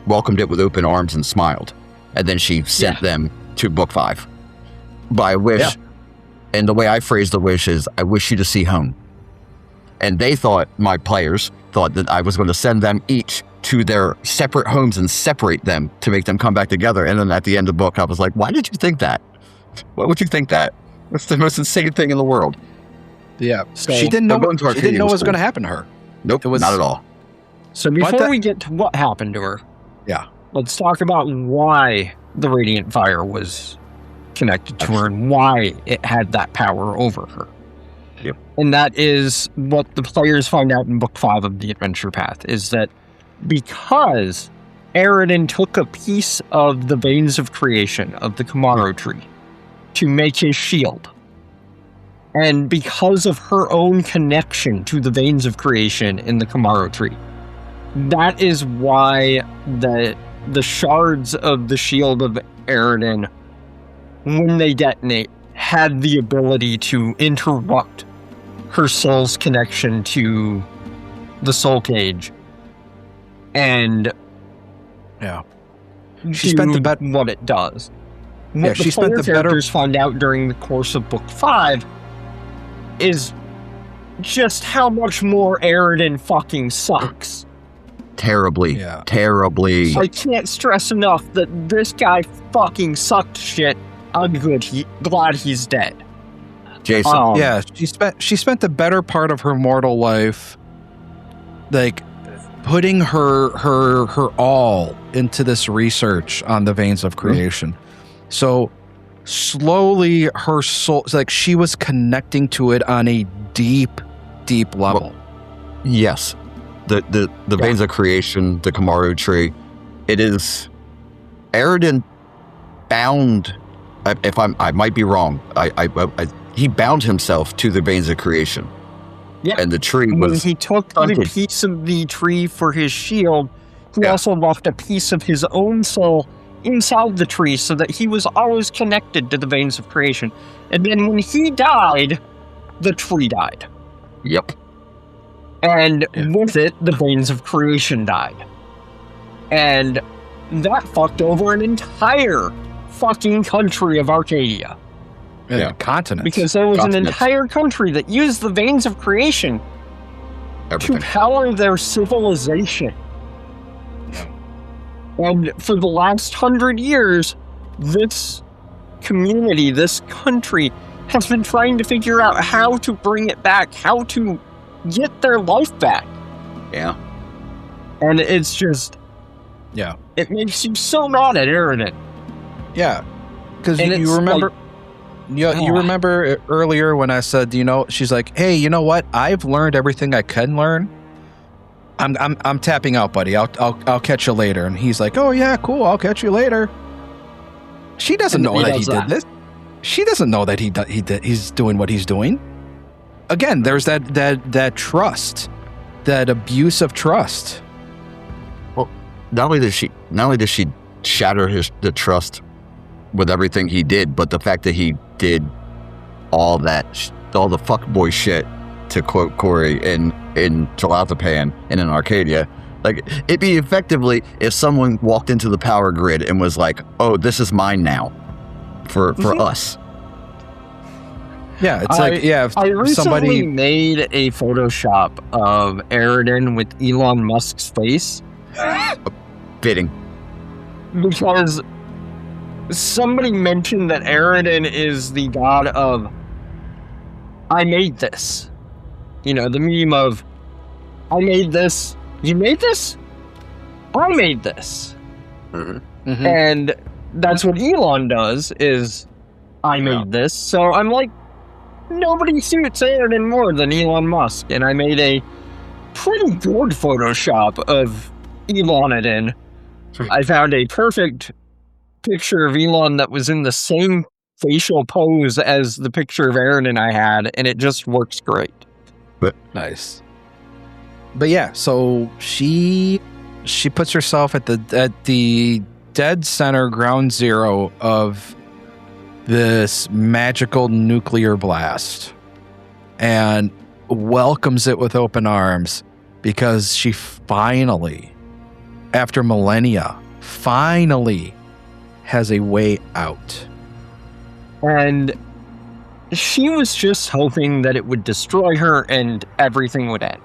welcomed it with open arms and smiled, and then she sent them to Book 5 by wish. And the way I phrased the wish is, I wish you to see home. And my players thought that I was going to send them each to their separate homes and separate them to make them come back together. And then at the end of the book, I was like, why did you think that? Why would you think that? That's the most insane thing in the world. Yeah. So she didn't know what was going to happen to her. Nope, not at all. So before we get to what happened to her, let's talk about why the Radiant Fire was connected to her and why it had that power over her. Yep. And that is what the players find out in Book 5 of the Adventure Path, is that because Aroden took a piece of the Veins of Creation of the Kamaro tree to make his shield, and because of her own connection to the Veins of Creation in the Kamaro tree, that is why the shards of the shield of Aroden, when they detonate, had the ability to interrupt her soul's connection to the soul cage, and she spent what it does. Yeah, What she the spent player the better characters find out during the course of Book 5 is just how much more Aridin fucking sucks. Terribly. Yeah. Terribly. I can't stress enough that this guy fucking sucked shit. I'm glad he's dead. Jason. Yeah, she spent the better part of her mortal life, like, putting her all into this research on the veins of creation. So slowly her soul, like, she was connecting to it on a deep level. Well, yes. The veins of creation, the Kamaru tree, it is Aridin bound. I might be wrong. He bound himself to the veins of creation. Yeah. And the tree was. When he took the piece of the tree for his shield, he also left a piece of his own soul inside the tree so that he was always connected to the veins of creation. And then when he died, the tree died. Yep. And with it, the veins of creation died. And that fucked over an entire fucking country of Arcadia. Continent. Because there was an entire country that used the veins of creation to power their civilization. And for the last 100 years, this community, this country, has been trying to figure out how to bring it back, how to get their life back. Yeah. And it's just... Yeah. It makes you so mad at Aridin. Yeah. Because you remember... You remember earlier when I said, she's like, hey, you know what? I've learned everything I can learn. I'm tapping out, buddy. I'll catch you later. And he's like, oh yeah, cool. I'll catch you later. She doesn't know that he did this. She doesn't know that he's doing what he's doing. Again, there's that trust, that abuse of trust. Well, not only did she shatter the trust with everything he did, but the fact that he did all the fuckboy shit, to quote Cori, in Jalatapan and in Arcadia. Like, it'd be effectively if someone walked into the power grid and was like, oh, this is mine now for us. Yeah, it's if I recently made a Photoshop of Aridin with Elon Musk's face. Fitting. Because somebody mentioned that Aridin is the god of I made this. The meme of I made this. You made this? I made this. Mm-hmm. And that's what Elon does, is I made this. So I'm like, nobody suits Aridin more than Elon Musk. And I made a pretty good Photoshop of Elonidin. I found a perfect picture of Elon that was in the same facial pose as the picture of Aridin I had, and it just works great. Nice. But yeah, so she puts herself at the dead center, ground zero of this magical nuclear blast, and welcomes it with open arms, because she finally, after millennia, has a way out. And she was just hoping that it would destroy her and everything would end.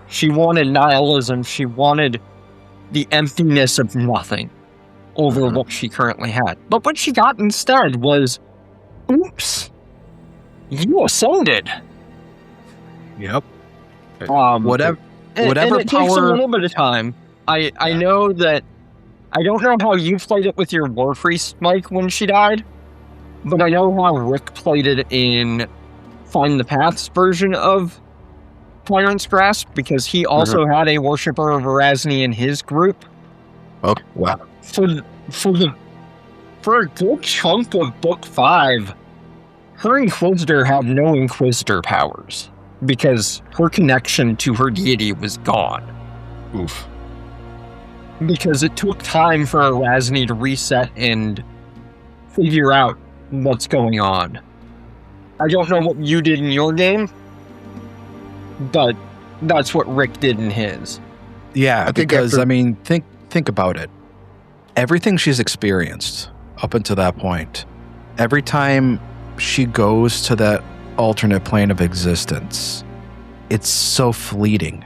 She wanted nihilism. She wanted the emptiness of nothing over what she currently had. But what she got instead was, oops, you ascended. Yep. Whatever and it power... takes a little bit of time. I know that, I don't know how you played it with your War Priest, Mike, when she died, but I know how Rick played it in Find the Path's version of Tyrant's Grasp, because he also had a worshiper of Arazni in his group. Oh, wow. For a good chunk of Book 5, her Inquisitor had no Inquisitor powers, because her connection to her deity was gone. Oof. Because it took time for Arazni to reset and figure out what's going on. I don't know what you did in your game, but that's what Rick did in his. Yeah, think because after- I mean, think about it. Everything she's experienced up until that point, every time she goes to that alternate plane of existence, it's so fleeting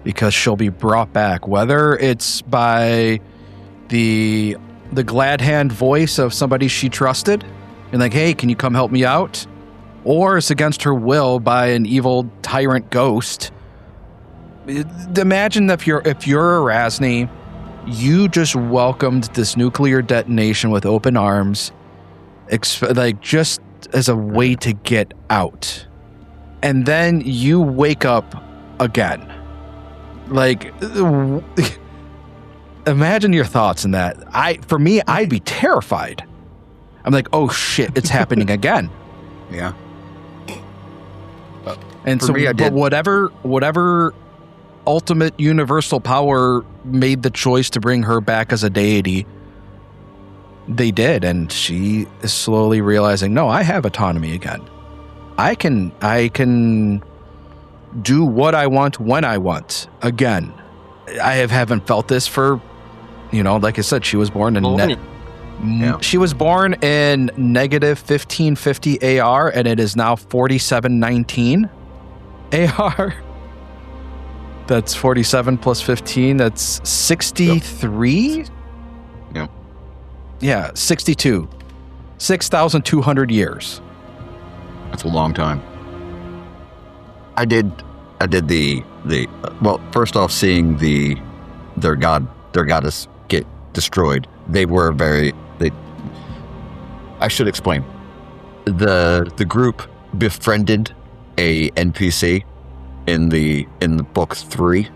because she'll be brought back, whether it's by the glad hand voice of somebody she trusted and like, hey, can you come help me out? Or it's against her will by an evil tyrant ghost. Imagine if you're Arazni, you just welcomed this nuclear detonation with open arms, like just as a way to get out. And then you wake up again. Like, imagine your thoughts in that. For me, I'd be terrified. I'm like, oh shit, it's happening again. Yeah. And For so, me, I but did. whatever ultimate universal power made the choice to bring her back as a deity, they did, and she is slowly realizing, no, I have autonomy again. I can do what I want when I want again. I haven't felt this for, like I said, she was born in she was born in negative 1550 AR, and it is now 4719 AR. That's 47 plus 15. That's 63. Yep. Yeah, 62. 6,200 years. That's a long time. I did the well, first off, seeing their goddess get destroyed. I should explain. The group befriended a NPC in the book 3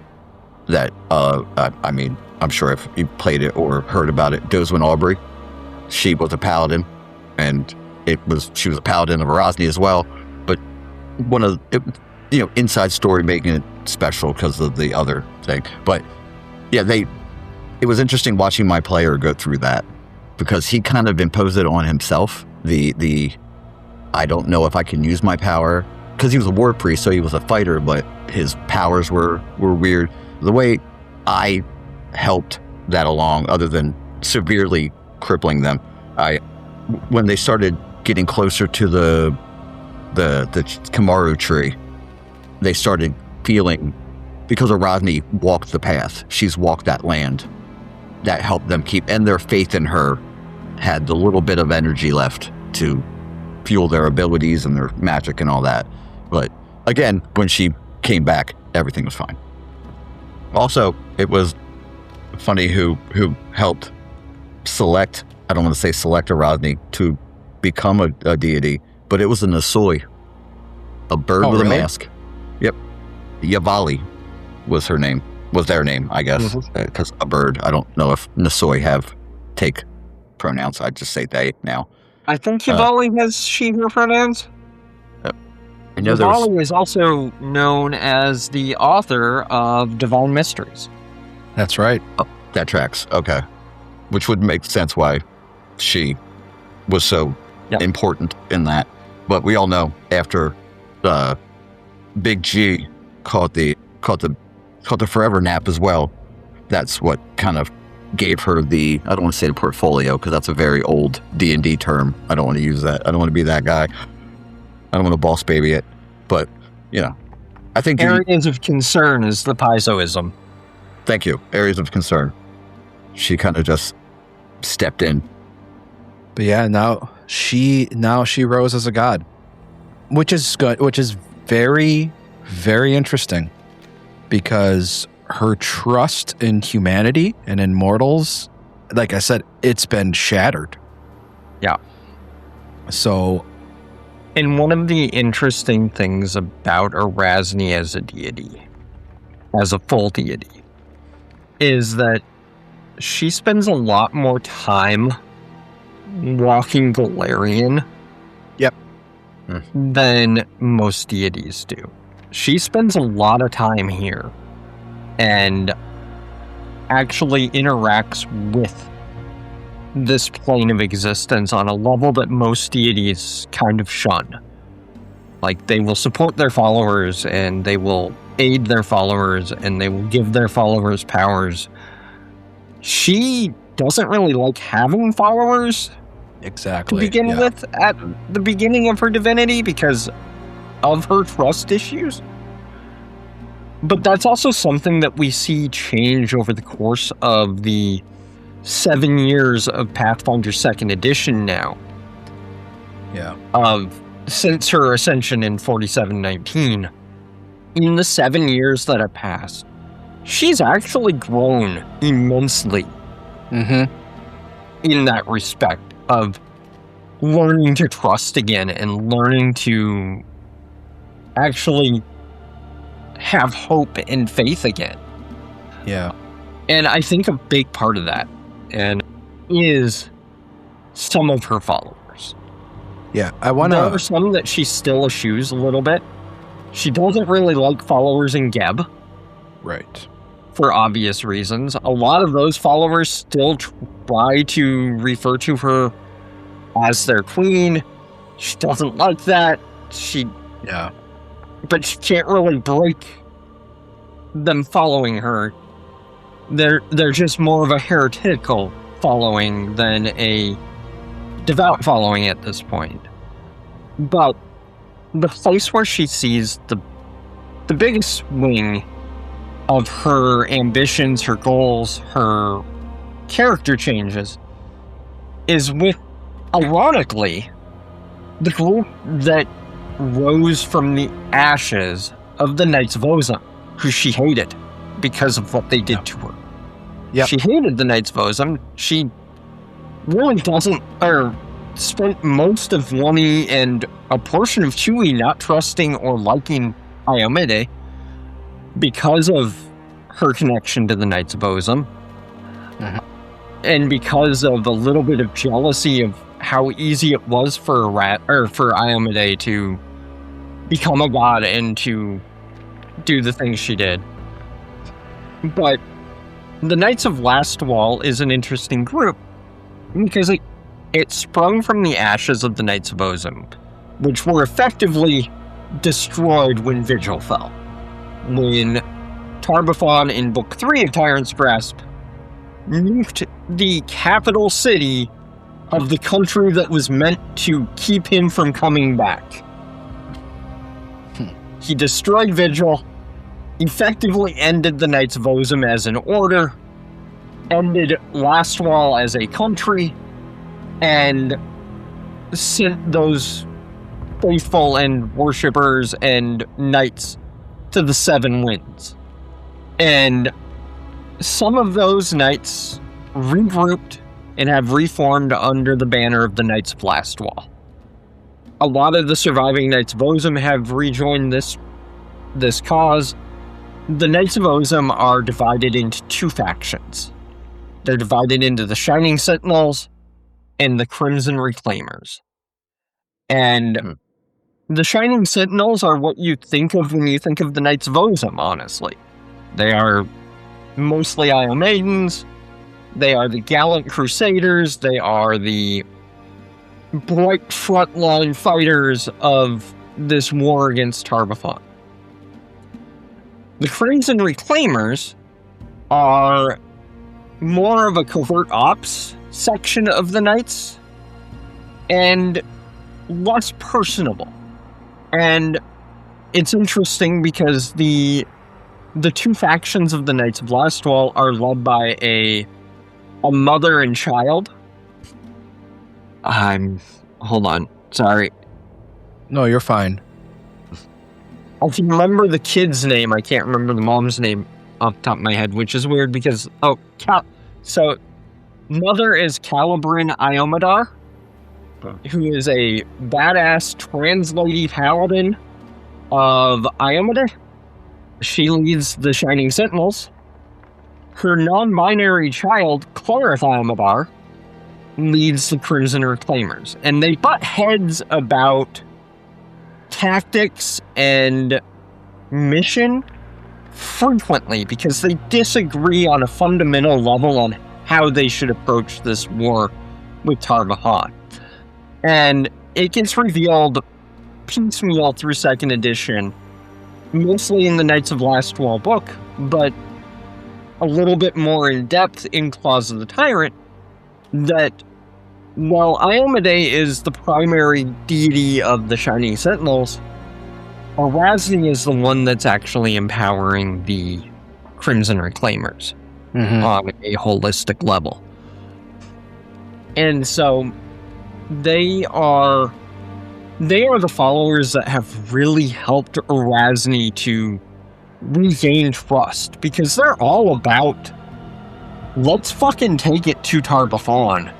that I mean, I'm sure if you played it or heard about it, Dozwin Aubrey. She was a paladin, and she was a paladin of Arazni as well. But inside story making it special because of the other thing. But yeah, it was interesting watching my player go through that because he kind of imposed it on himself. The I don't know if I can use my power, because he was a war priest, so he was a fighter, but his powers were weird. The way I helped that along, other than severely crippling them, when they started getting closer to the Kamaru tree, they started feeling, because Arazni walked the path, she's walked that land, that helped them keep, and their faith in her had the little bit of energy left to fuel their abilities and their magic and all that. But again, when she came back, everything was fine. Also, it was funny who helped select, I don't want to say select Arazni to become a deity, but it was an Asoi, a bird with really? a mask. Yep. Yavali was their name, I guess, because a bird. I don't know if Nasoi have take pronouns. I just say they now. I think Yavali has she/her pronouns. I know Yavali is also known as the author of Divine Mysteries. That's right. Oh, that tracks. Okay. Which would make sense why she was so important in that. But we all know after Big G caught the forever nap as well, that's what kind of gave her the, I don't want to say the portfolio, because that's a very old D&D term. I don't want to use that. I don't want to be that guy. I don't want to boss baby it. But, I think... Areas of concern is the Paizoism. Thank you. Areas of concern. She kind of just stepped in. But yeah, now she rose as a god, which is good, which is very, very interesting, because her trust in humanity and in mortals, like I said, it's been shattered. Yeah. So, and one of the interesting things about Arazni as a deity, as a full deity, is that she spends a lot more time walking Golarion than most deities do. She spends a lot of time here and actually interacts with this plane of existence on a level that most deities kind of shun. Like, they will support their followers, and they will aid their followers, and they will give their followers powers. She doesn't really like having followers Exactly. to begin with at the beginning of her divinity because of her trust issues. But that's also something that we see change over the course of the 7 years of Pathfinder 2nd Edition now. Yeah. Since her ascension in 4719. In the 7 years that have passed, she's actually grown immensely in that respect of learning to trust again and learning to actually have hope and faith again. Yeah. And I think a big part of that is some of her followers. Yeah, I want There are to... some that she still eschews a little bit. She doesn't really like followers in Geb, Right. for obvious reasons. A lot of those followers still try to refer to her as their queen. She doesn't like that. Yeah. But she can't really break them following her. They're just more of a heretical following than a devout following at this point. But the place where she sees the biggest swing of her ambitions, her goals, her character changes is with, ironically, the group that rose from the ashes of the Knights of Ozum, who she hated because of what they did to her. Yep. She hated the Knights of Ozum. She really spent most of 1E and a portion of 2E not trusting or liking Iomide because of her connection to the Knights of Ozum. And because of a little bit of jealousy of how easy it was for Iomide to become a god and to do the things she did. But the Knights of Last Wall is an interesting group because it sprung from the ashes of the Knights of Ozum, which were effectively destroyed when Vigil fell. When Tarbathon in Book 3 of Tyrant's Grasp nuked the capital city of the country that was meant to keep him from coming back. He destroyed Vigil, effectively ended the Knights of Ozum as an order, ended Lastwall as a country, and sent those faithful and worshippers and knights to the Seven Winds. And some of those knights regrouped and have reformed under the banner of the Knights of Lastwall. A lot of the surviving Knights of Ozum have rejoined this cause. The Knights of Ozum are divided into two factions. They're divided into the Shining Sentinels and the Crimson Reclaimers. And the Shining Sentinels are what you think of when you think of the Knights of Ozum, honestly. They are mostly Iomaidens. They are the gallant Crusaders. They are the bright frontline fighters of this war against Tarbathon. The Crimson Reclaimers are more of a covert ops section of the Knights and less personable. And it's interesting because the two factions of the Knights of Lastwall are led by a mother and child. Hold on, sorry. No, you're fine. I can remember the kid's name, I can't remember the mom's name off the top of my head, which is weird because, so mother is Calibrin Iomadar, who is a badass trans-lady paladin of Iomade. She leads the Shining Sentinels. Her non-binary child, Clorith Iomadar, leads the Crimson Reclaimers. And they butt heads about tactics and mission frequently because they disagree on a fundamental level on how they should approach this war with Tarbathon. And it gets revealed piecemeal through 2nd edition, mostly in the Knights of Last Wall book, but a little bit more in depth in Claws of the Tyrant, that while Iomedae is the primary deity of the Shining Sentinels, Arazni is the one that's actually empowering the Crimson Reclaimers on a holistic level. And so they are the followers that have really helped Arazni to regain trust, because they're all about, let's fucking take it to Tar-Baphon.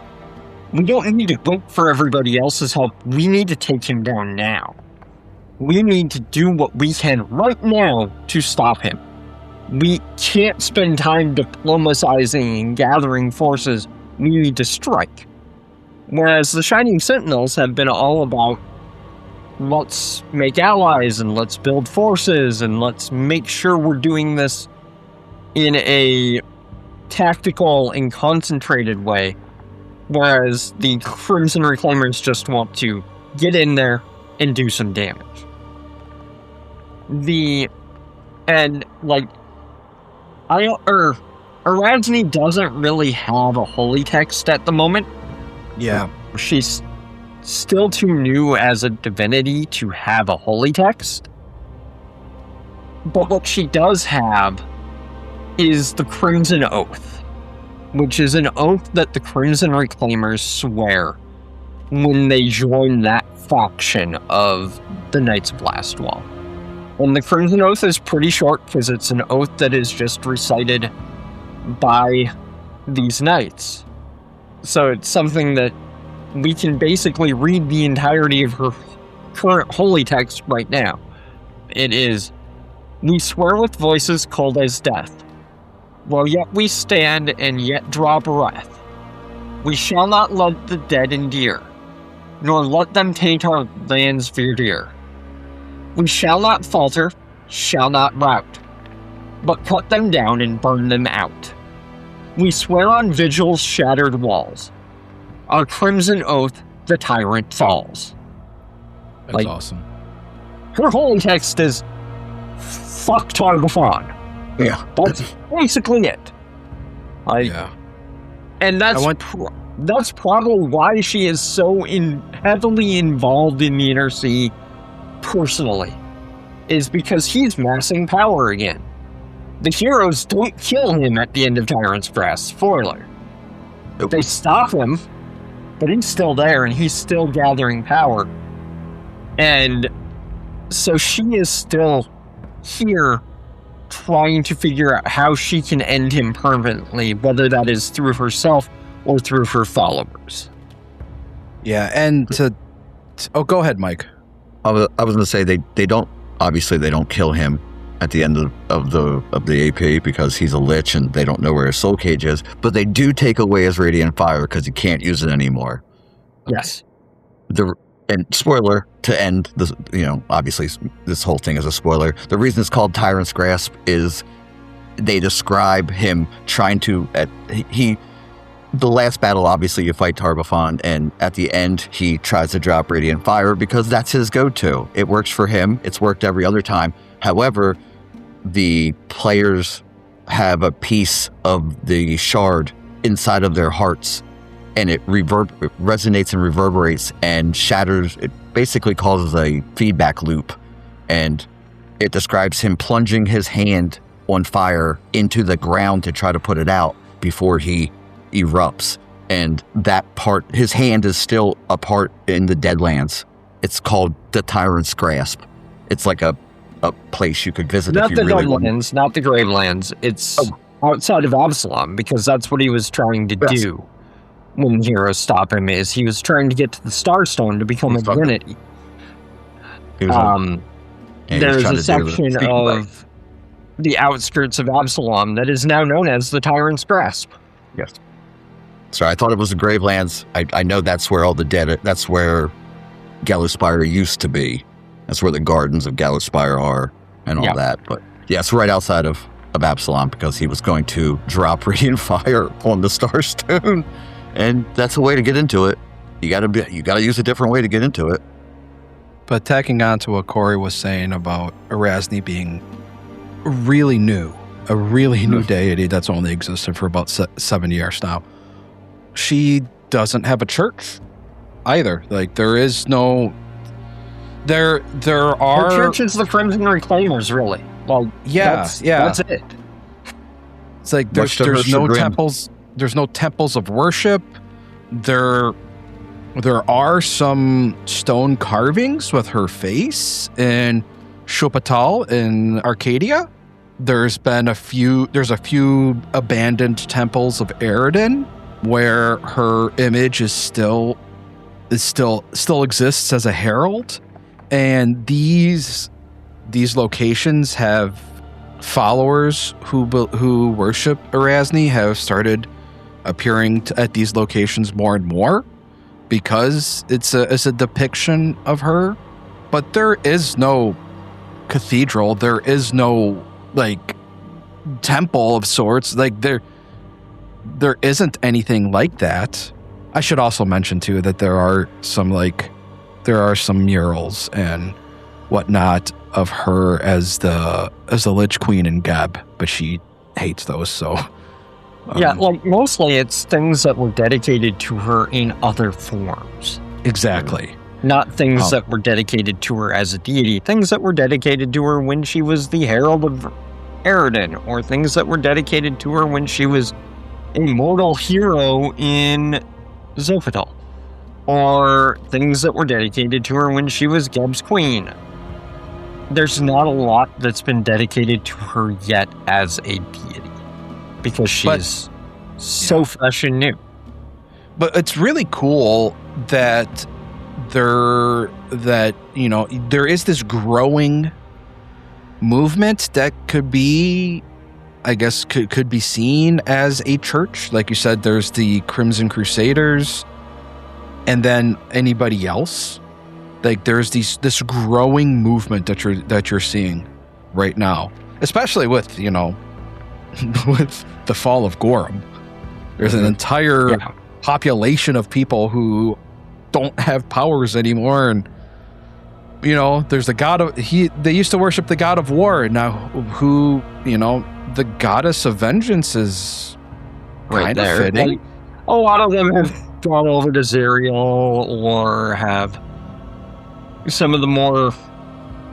We don't need to wait for everybody else's help. We need to take him down now. We need to do what we can right now to stop him. We can't spend time diplomatizing and gathering forces. We need to strike. Whereas the Shining Sentinels have been all about, let's make allies and let's build forces and let's make sure we're doing this in a tactical and concentrated way. Whereas the Crimson Reclaimers just want to get in there and do some damage. Arazni doesn't really have a holy text at the moment. Yeah. She's still too new as a divinity to have a holy text. But what she does have is the Crimson Oath, which is an oath that the Crimson Reclaimers swear when they join that faction of the Knights of Last Wall. And the Crimson Oath is pretty short because it's an oath that is just recited by these knights. So it's something that we can basically read the entirety of her current holy text right now. It is, "We swear with voices cold as death, while yet we stand and yet draw breath. We shall not let the dead endear, nor let them taint our land's verdure. We shall not falter, shall not rout, but cut them down and burn them out. We swear on vigil's shattered walls. Our crimson oath, the tyrant falls." That's awesome. Her holy text is, fuck Tar-Baphon. Yeah. That's basically it. Yeah. And that's probably why she is so heavily involved in the Inner Sea personally, is because he's massing power again. The heroes don't kill him at the end of Tyrant's Grasp. Spoiler. They stop him, but he's still there and he's still gathering power. And so she is still here trying to figure out how she can end him permanently, whether that is through herself or through her followers. Yeah, and oh, go ahead, Mike. I was going to say they don't kill him at the end of the AP because he's a lich and they don't know where his soul cage is, but they do take away his radiant fire because he can't use it anymore. Yes. And spoiler to end this, obviously this whole thing is a spoiler. The reason it's called Tyrant's Grasp is they describe him trying to the last battle, obviously you fight Tar-Baphon, and at the end he tries to drop radiant fire because that's his go-to. It works for him. It's worked every other time. However, the players have a piece of the shard inside of their hearts, and it resonates and reverberates and shatters. It basically causes a feedback loop, and it describes him plunging his hand on fire into the ground to try to put it out before he erupts. And that part, his hand is still a part in the Deadlands. It's called the Tyrant's Grasp. It's like a place you could visit not if you really want. Not the Deadlands, not the Gravelands. It's outside of Absalom, because that's what he was trying to do when the heroes stop him, is he was trying to get to the Starstone to become a divinity. There's a section of the outskirts of Absalom that is now known as the Tyrant's Grasp. Yes. Sorry, I thought it was the Gravelands. I know that's where all the dead, that's where Galluspire used to be. That's where the gardens of Galluspire are and all that. But yes, right outside of Absalom, because he was going to drop radiant fire on the Starstone. And that's a way to get into it. You gotta use a different way to get into it. But tacking on to what Cori was saying about Arazni being really new, a really new deity that's only existed for about 7 years now. She doesn't have a church either. Like, there is no... There are... The church is the Crimson Reclaimers, really. Well, that's it. It's like there's no temples. There's no temples of worship. There are some stone carvings with her face in Chopatal in Arcadia. There's a few abandoned temples of Eredin where her image still exists as a herald, and these locations have followers who worship Arazni have started appearing at these locations more and more because it's a depiction of her. But there is no cathedral. There is no like temple of sorts. Like there isn't anything like that. I should also mention too that there are some murals and whatnot of her as the Lich Queen in Geb, but she hates those. So yeah, like mostly it's things that were dedicated to her in other forms. Exactly. Not things that were dedicated to her as a deity. Things that were dedicated to her when she was the Herald of Eredin, or things that were dedicated to her when she was a mortal hero in Zophatal, or things that were dedicated to her when she was Geb's queen. There's not a lot that's been dedicated to her yet as a deity, because she's so fresh and new. But it's really cool that there is this growing movement that could be, I guess, could be seen as a church. Like you said, there's the Crimson Crusaders, and then anybody else. Like there's this growing movement that you're seeing right now, especially with with the fall of Gorum. There's an entire population of people who don't have powers anymore, and there's the god of they used to worship the god of war, and now the goddess of vengeance is right there. Fitting. Like, a lot of them have gone over to Zerial, or have some of the more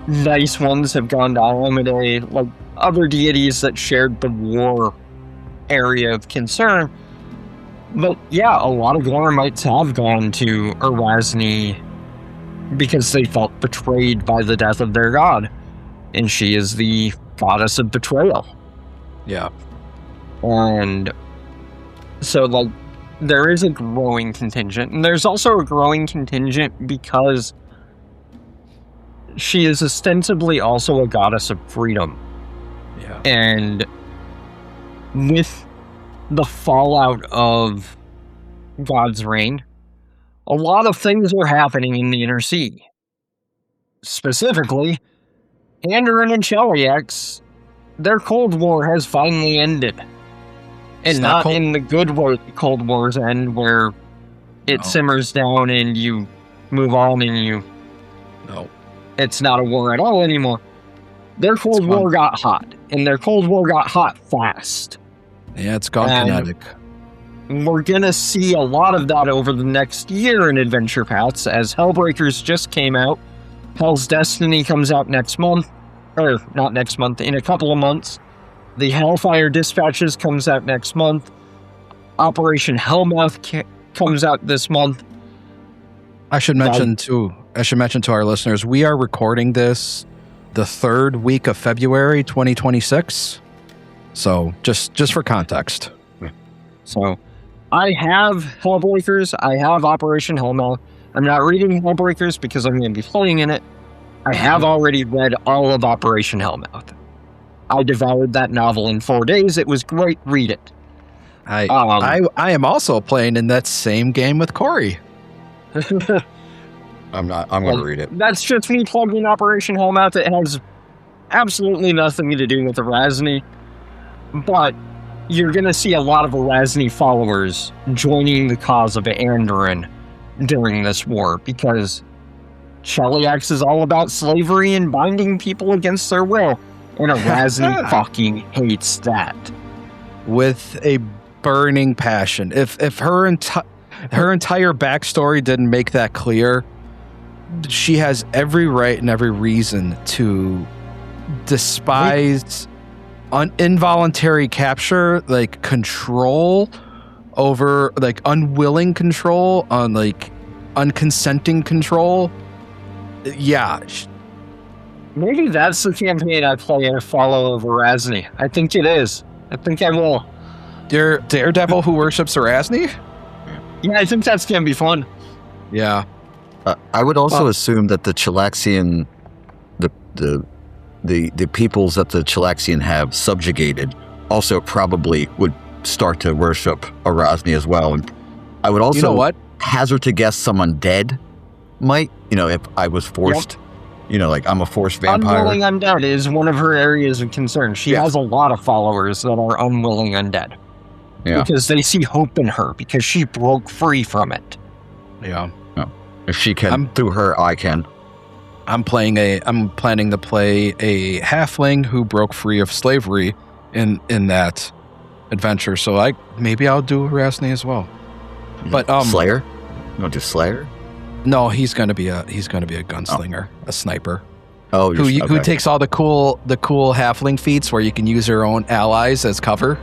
nice ones have gone to Alameda, like other deities that shared the war area of concern. But yeah, a lot of Goramites have gone to Arazni because they felt betrayed by the death of their god. And she is the goddess of betrayal. Yeah. And so, like, there is a growing contingent. And there's also a growing contingent because she is ostensibly also a goddess of freedom. Yeah. And with the fallout of God's reign, a lot of things are happening in the Inner Sea. Specifically, Andoran and Cheliax, their Cold War has finally ended. And not in the good Cold War's end, where it simmers down and you move on and it's not a war at all anymore. Their Cold War got hot, and their Cold War got hot fast. Yeah, it's gone kinetic. We're gonna see a lot of that over the next year in Adventure Paths, as Hellbreakers just came out. Hell's Destiny comes out next month. Or, not next month, in a couple of months. The Hellfire Dispatches comes out next month. Operation Hellmouth comes out this month. I should mention to our listeners, we are recording this the third week of February 2026. So just for context. So I have Hellbreakers, I have Operation Hellmouth. I'm not reading Hellbreakers because I'm going to be playing in it. I have already read all of Operation Hellmouth. I devoured that novel in 4 days. It was great. Read it. I am also playing in that same game with Cori. I'm going to read it. That's just me plugging Operation Hellmouth. It has absolutely nothing to do with Arazni. But you're going to see a lot of Arazni followers joining the cause of Andoran during this war, because Cheliax is all about slavery and binding people against their will. And Arazni fucking hates that. With a burning passion. If her entire backstory didn't make that clear, she has every right and every reason to despise involuntary capture, like control over, like unwilling control, on like unconsenting control. Yeah. Maybe that's the campaign I play and follow of Arazni. I think it is. I think I will. Daredevil who worships Arazni? Yeah, I think that's going to be fun. Yeah. I would also assume that the Chelaxian, the peoples that the Chelaxian have subjugated also probably would start to worship Arazni as well. And I would also hazard to guess someone dead might, if I was forced, like I'm a forced vampire. Unwilling undead is one of her areas of concern. She has a lot of followers that are unwilling undead. Yeah. Because they see hope in her, because she broke free from it. Yeah. If she can, through her, I can. I'm planning to play a halfling who broke free of slavery in that adventure. So maybe I'll do Arazni as well. But Slayer? No, just Slayer? No, he's gonna be a gunslinger, a sniper. Oh, who takes all the cool halfling feats where you can use your own allies as cover.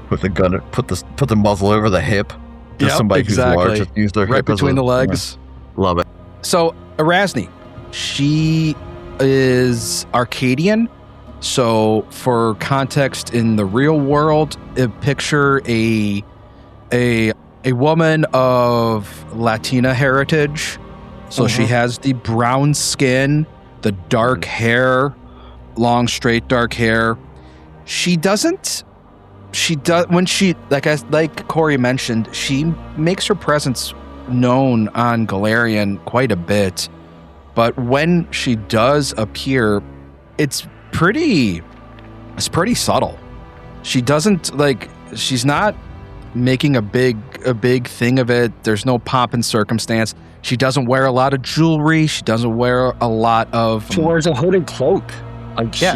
Put the gun, put the muzzle over the hip. Just somebody who's large, just use their right hip between the legs. Love it. So Arazni, she is Arcadian. So for context, in the real world, picture a woman of Latina heritage. So she has the brown skin, the dark hair, long straight dark hair. She does when she, like Cori mentioned, she makes her presence known on Golarion quite a bit. But when she does appear, it's pretty subtle. She doesn't she's not making a big thing of it. There's no pomp and circumstance. She doesn't wear a lot of jewelry. She doesn't wear a lot of... She wears a hooded cloak. She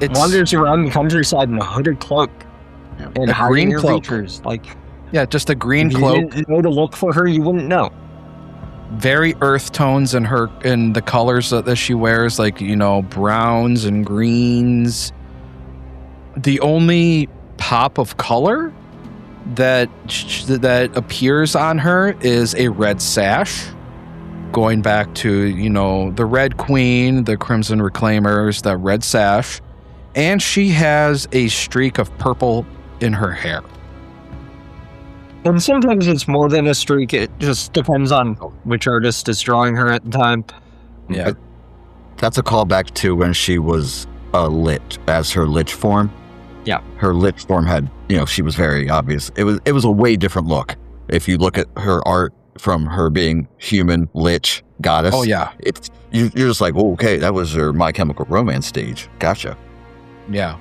wanders around the countryside in a hooded cloak. And a green cloak. Features, just a green cloak. If you didn't know to look for her, you wouldn't know. Very earth tones in the colors that she wears, browns and greens. The only pop of color that appears on her is a red sash, going back to the Red Queen, the Crimson Reclaimers, that red sash, and she has a streak of purple in her hair. And sometimes it's more than a streak. It just depends on which artist is drawing her at the time. Yeah, that's a callback to when she was lit as her lich form. Yeah, her lich form had, she was very obvious. It was a way different look. If you look at her art from her being human, lich, goddess. Oh yeah, you're just like, oh, okay, that was her My Chemical Romance stage. Gotcha. Yeah,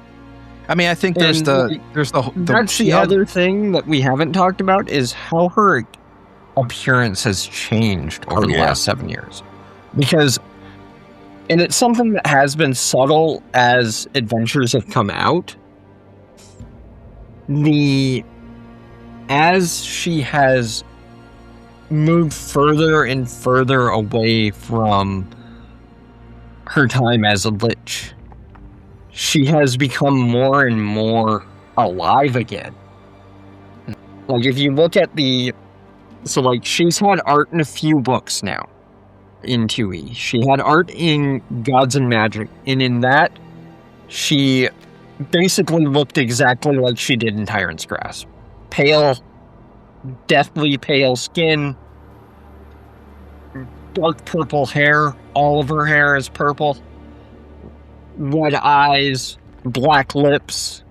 I mean, I think that's the other thing that we haven't talked about is how her appearance has changed over the last 7 years. And it's something that has been subtle as adventures have come out. As she has moved further and further away from her time as a lich, she has become more and more alive again. If you look at she's had art in a few books now in 2E. She had art in Gods and Magic, and in that, she basically looked exactly like she did in Tyrant's Grasp. Pale, deathly pale skin, dark purple hair. All of her hair is purple. Red eyes, black lips,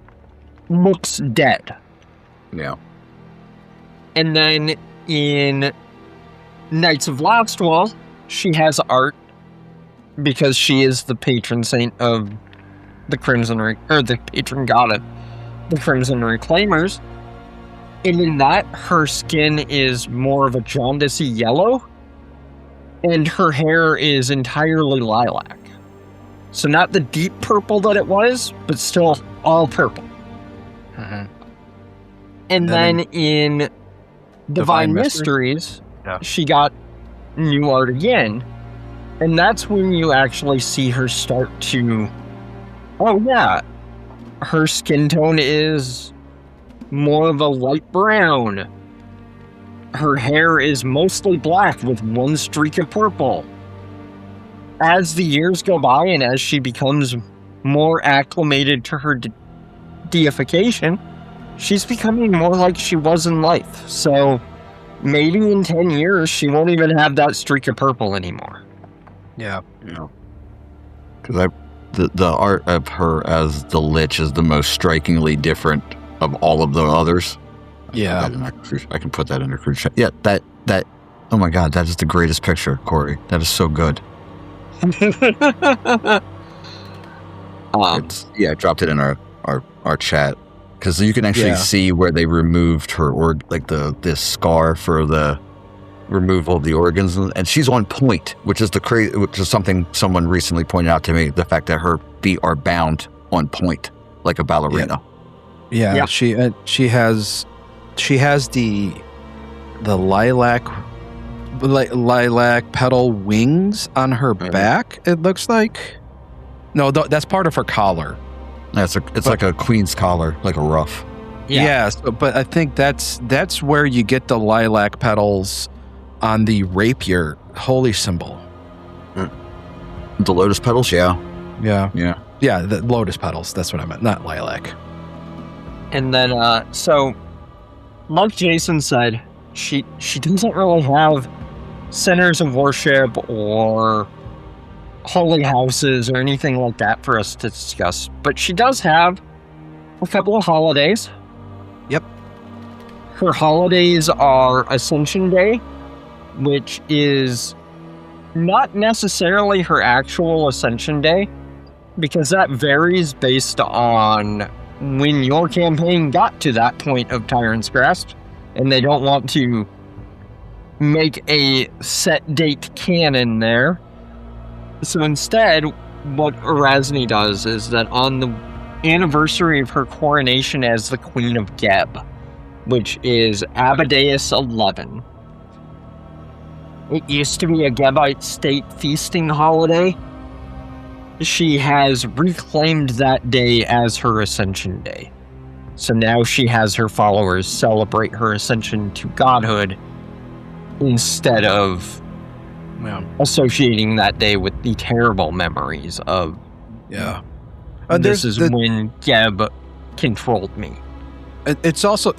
looks dead. Yeah. And then in Knights of Lastwall, she has art because she is the patron saint of the the patron god of the Crimson Reclaimers. And in that, her skin is more of a jaundicey yellow. And her hair is entirely lilac. So not the deep purple that it was, but still all purple. Mhm. And then in Divine Mysteries? Mysteries, Yeah. she got new art again. And that's when you actually see her start to... Oh, yeah. Her skin tone is more of a light brown. Her hair is mostly black with one streak of purple. As the years go by and as she becomes more acclimated to her deification, she's becoming more like she was in life. So maybe in 10 years, she won't even have that streak of purple anymore. Yeah. Because the art of her as the Lich is the most strikingly different of all of the others. Yeah. I can put that in a cruise chat. Yeah, that. Oh my God, that is the greatest picture, Cori. That is so good. I dropped it in our chat because you can actually see where they removed her this scar for the removal of the organs, and she's on point, which is something someone recently pointed out to me. The fact that her feet are bound on point like a ballerina. Yeah. She has the lilac petal wings on her back. It looks like. No, that's part of her collar. It's like a queen's collar, like a ruff. Yeah. But I think that's where you get the lilac petals on the rapier holy symbol. The lotus petals, yeah. The lotus petals. That's what I meant, not lilac. And then, so, like Jason said, she doesn't really have centers of worship or holy houses or anything like that for us to discuss. But she does have a couple of holidays. Yep. Her holidays are Ascension Day, which is not necessarily her actual Ascension Day, because that varies based on when your campaign got to that point of Tyrant's Grasp, and they don't want to make a set date canon there. So instead, what Arazni does is that on the anniversary of her coronation as the Queen of Geb, which is Abadeus 11. It used to be a Gebite state feasting holiday. She has reclaimed that day as her Ascension Day. So now she has her followers celebrate her ascension to godhood instead of associating that day with the terrible memories of this is when Geb controlled me. It's also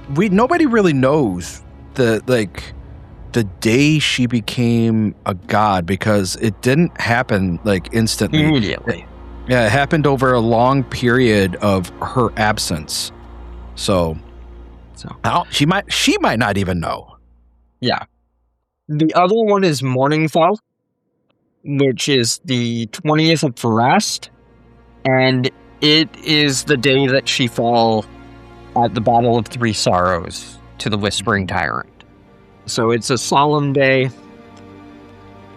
nobody really knows the day she became a god, because it didn't happen instantly. Immediately. It happened over a long period of her absence. So she might not even know. Yeah. The other one is Morningfall, which is the 20th of Farast, and it is the day that she fell at the Battle of Three Sorrows to the Whispering Tyrant. So it's a solemn day,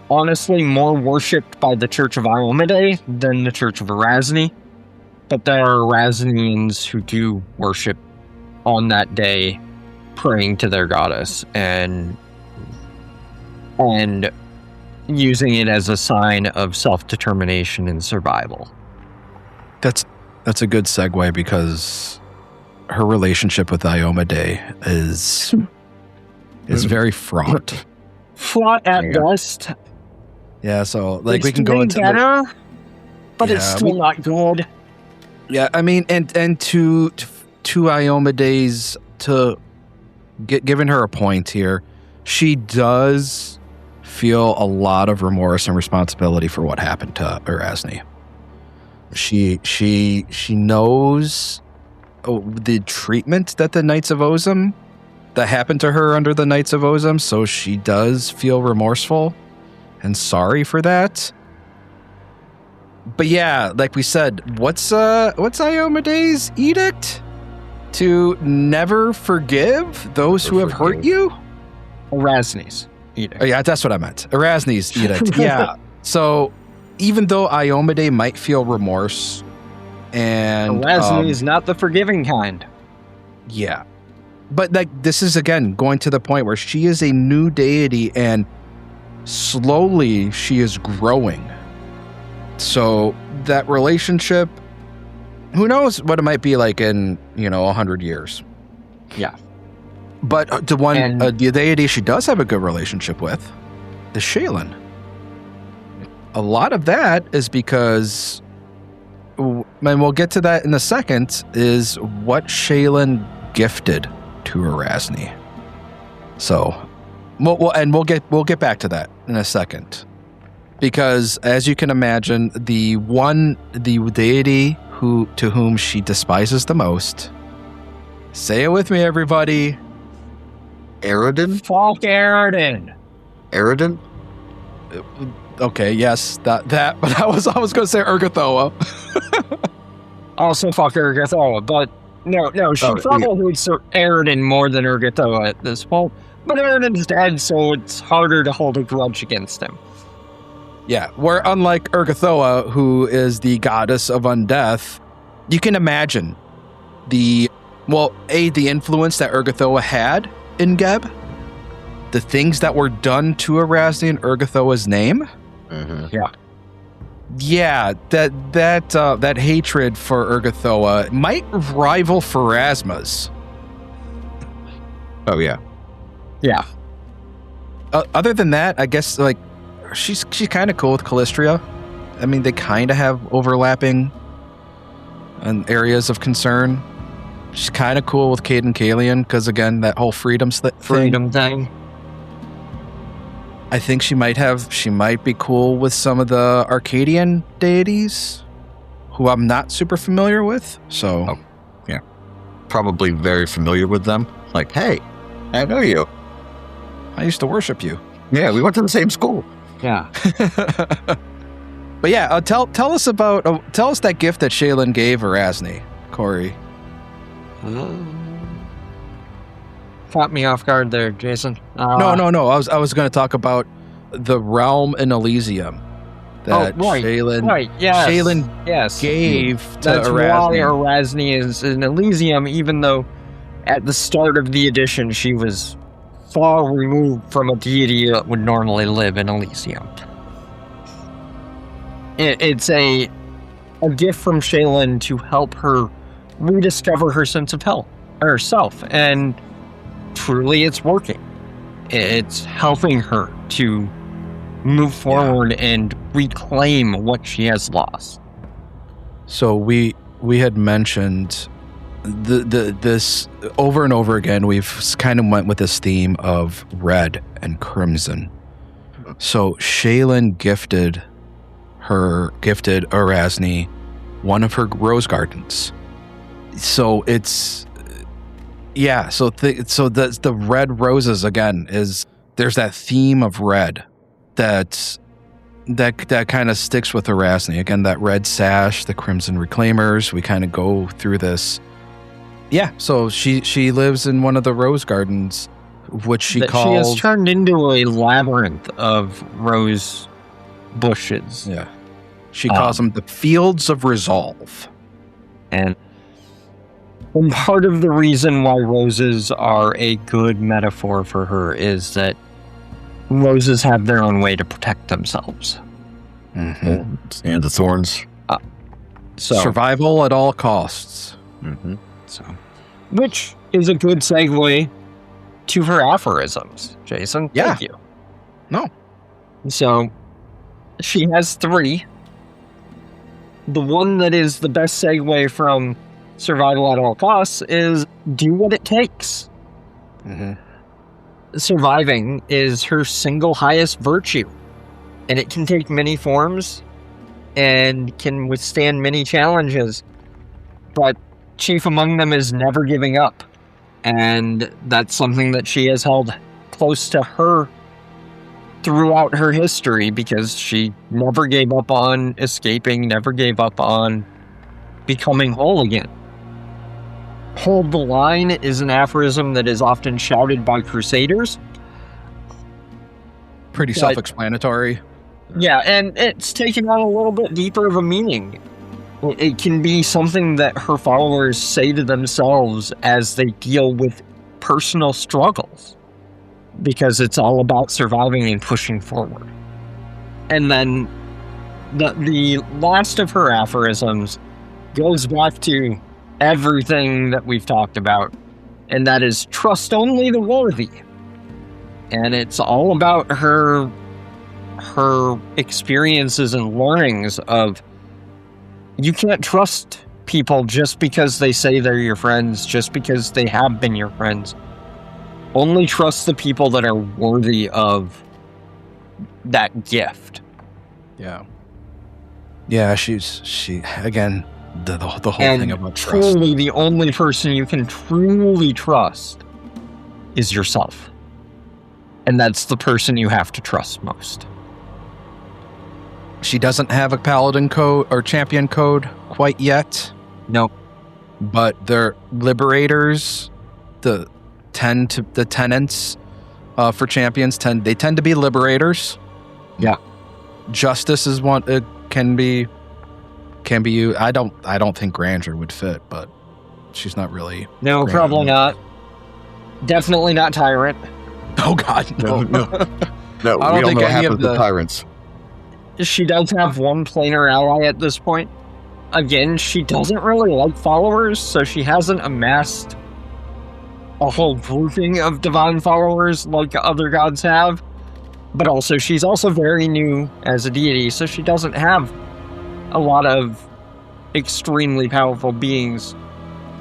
honestly more worshipped by the Church of Iomedae than the Church of Arazni, but there are Araznians who do worship on that day, praying to their goddess and using it as a sign of self-determination and survival. That's a good segue, because her relationship with Iomedae is very fraught. Fraught at best. Yeah, so we it's can go into better, but it's still not good. Yeah, I mean, and to Iomedae's, to giving her a point here, she does feel a lot of remorse and responsibility for what happened to Arazni. She knows the treatment that the Knights of Ozum that happened to her under the Knights of Ozum, so she does feel remorseful and sorry for that. But yeah, like we said, what's Iomedae's edict? To never forgive those who have hurt you? Arazni's. edict. Oh, yeah, that's what I meant. Arazni's edict. Yeah. So even though Iomade might feel remorse, and Arazni is not the forgiving kind. yeah, but like this is again going to the point where she is a new deity, and slowly she is growing. So that relationship, who knows what it might be like in 100 years. Yeah. But the deity she does have a good relationship with is Shaylin. A lot of that is because, and we'll get to that in a second, is what Shaylin gifted to Arazni. So, we'll get back to that in a second, because as you can imagine, the deity to whom she despises the most. Say it with me, everybody. Aridin? Fuck Aridin. Aridin? Okay, yes, that. But I was going to say Urgathoa. Also, fuck Urgathoa, but no, she probably hates Aridin more than Urgathoa at this point. But Aridin's dead, so it's harder to hold a grudge against him. Yeah, where unlike Urgathoa, who is the goddess of undeath, you can imagine the influence that Urgathoa had in Geb, the things that were done to Arazni in Urgathoa's name. Mm-hmm. Yeah, that hatred for Urgathoa might rival Pharasma's. Oh yeah. Yeah. Other than that, I guess like she's kind of cool with Callistria. I mean, they kind of have overlapping areas of concern. She's kind of cool with Cade and Kalian because, again, that whole freedom thing. I think she might be cool with some of the Arcadian deities, who I'm not super familiar with. So, yeah, probably very familiar with them. Like, hey, I know you. I used to worship you. Yeah, we went to the same school. Yeah. But yeah, tell us that gift that Shaylin gave Arazni, Cori. Caught me off guard there, Jason. No. I was going to talk about the realm in Elysium that Shaylin gave to That's Arazni. why Arazni is in Elysium, even though at the start of the edition she was far removed from a deity that would normally live in Elysium. It's a gift from Shaylin to help her rediscover her sense of herself, and truly it's working. It's helping her to move forward and reclaim what she has lost. So we had mentioned this over and over again. We've kind of went with this theme of red and crimson. So Shaylin gifted Arazni one of her rose gardens. So it's so the red roses again there's that theme of red that kind of sticks with Arazni. Again, that red sash, the crimson reclaimers, we kind of go through this. Yeah, so she lives in one of the rose gardens, which she has turned into a labyrinth of rose bushes. Yeah. She calls them the Fields of Resolve. And part of the reason why roses are a good metaphor for her is that roses have their own way to protect themselves. Mm-hmm. And the thorns. Survival at all costs. Mm-hmm. So, which is a good segue to her aphorisms, Jason. Yeah. Thank you. No. So, she has 3. The one that is the best segue from survival at all costs is do what it takes. Mm-hmm. Surviving is her single highest virtue, and it can take many forms and can withstand many challenges, but chief among them is never giving up, and that's something that she has held close to her throughout her history, because she never gave up on escaping, never gave up on becoming whole again. Hold the line is an aphorism that is often shouted by crusaders. Pretty self-explanatory. Yeah, and it's taken on a little bit deeper of a meaning. It can be something that her followers say to themselves as they deal with personal struggles, because it's all about surviving and pushing forward. And then the last of her aphorisms goes back to everything that we've talked about, and that is trust only the worthy. And it's all about her experiences and learnings of, you can't trust people just because they say they're your friends, just because they have been your friends. Only trust the people that are worthy of that gift. Yeah. Yeah, she again, the whole And thing about trust. truly, the only person you can truly trust is yourself. And that's the person you have to trust most. She doesn't have a paladin code or champion code quite yet. Nope. But they're liberators. The tenants for champions tend to be liberators. Yeah. Justice is one. Can be you. I don't think Grandeur would fit, but she's not really. No, Grandeur. probably not. Definitely not Tyrant. Oh God, no. No, I don't we don't think know what any happens of the to tyrants. She does have one planar ally at this point. Again, she doesn't really like followers, so she hasn't amassed a whole grouping of divine followers like other gods have. But also, she's also very new as a deity, so she doesn't have a lot of extremely powerful beings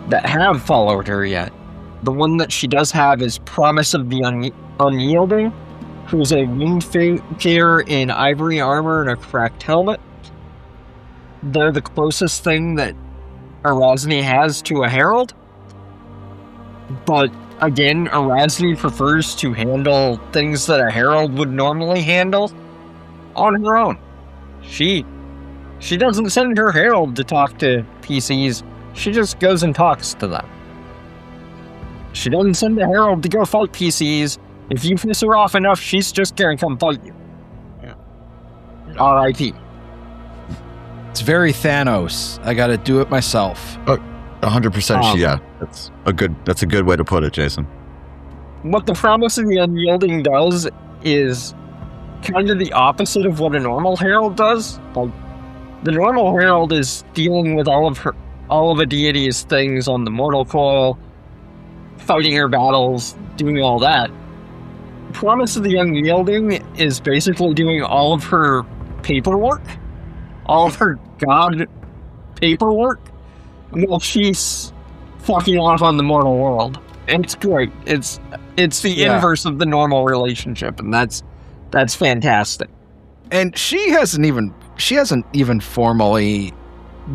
that have followed her yet. The one that she does have is Promise of the Unyielding, who's a winged figure in ivory armor and a cracked helmet. They're the closest thing that Arazni has to a herald. But again, Arazni prefers to handle things that a herald would normally handle on her own. She doesn't send her herald to talk to PCs. She just goes and talks to them. She doesn't send a herald to go fight PCs. If you piss her off enough, she's just gonna come fight you. Yeah. R.I.P. It's very Thanos. I got to do it myself. 100%. Yeah, that's a good way to put it, Jason. What the Promise of the Unyielding does is kind of the opposite of what a normal herald does. Like, the normal herald is dealing with all of a deity's things on the mortal coil, fighting her battles, doing all that. Promise of the Unyielding is basically doing all of her paperwork, all of her god paperwork, while she's fucking off on the mortal world. And it's great. It's the inverse of the normal relationship, and that's fantastic. And she hasn't even formally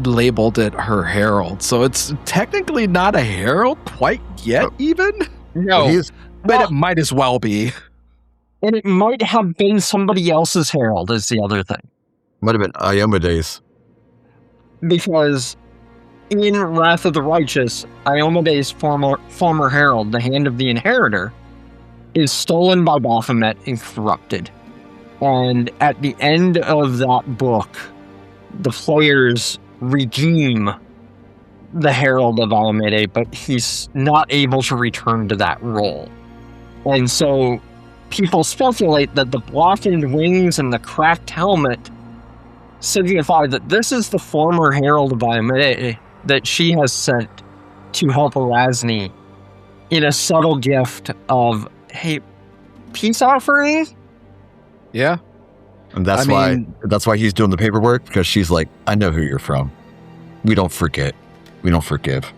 labeled it her herald, so it's technically not a herald quite yet, even. No, but it might as well be. And it might have been somebody else's herald is the other thing. Might have been Iomedes. Because in Wrath of the Righteous, Iomedes' former herald, the Hand of the Inheritor, is stolen by Baphomet and corrupted. And at the end of that book, the players redeem the Herald of Iomedes, but he's not able to return to that role. And so people speculate that the blackened wings and the cracked helmet signify that this is the former Herald of Iomedes that she has sent to help Arazni in a subtle gift of, hey, peace offering? Yeah. And that's why he's doing the paperwork, because she's like, I know who you're from. We don't forget. We don't forgive.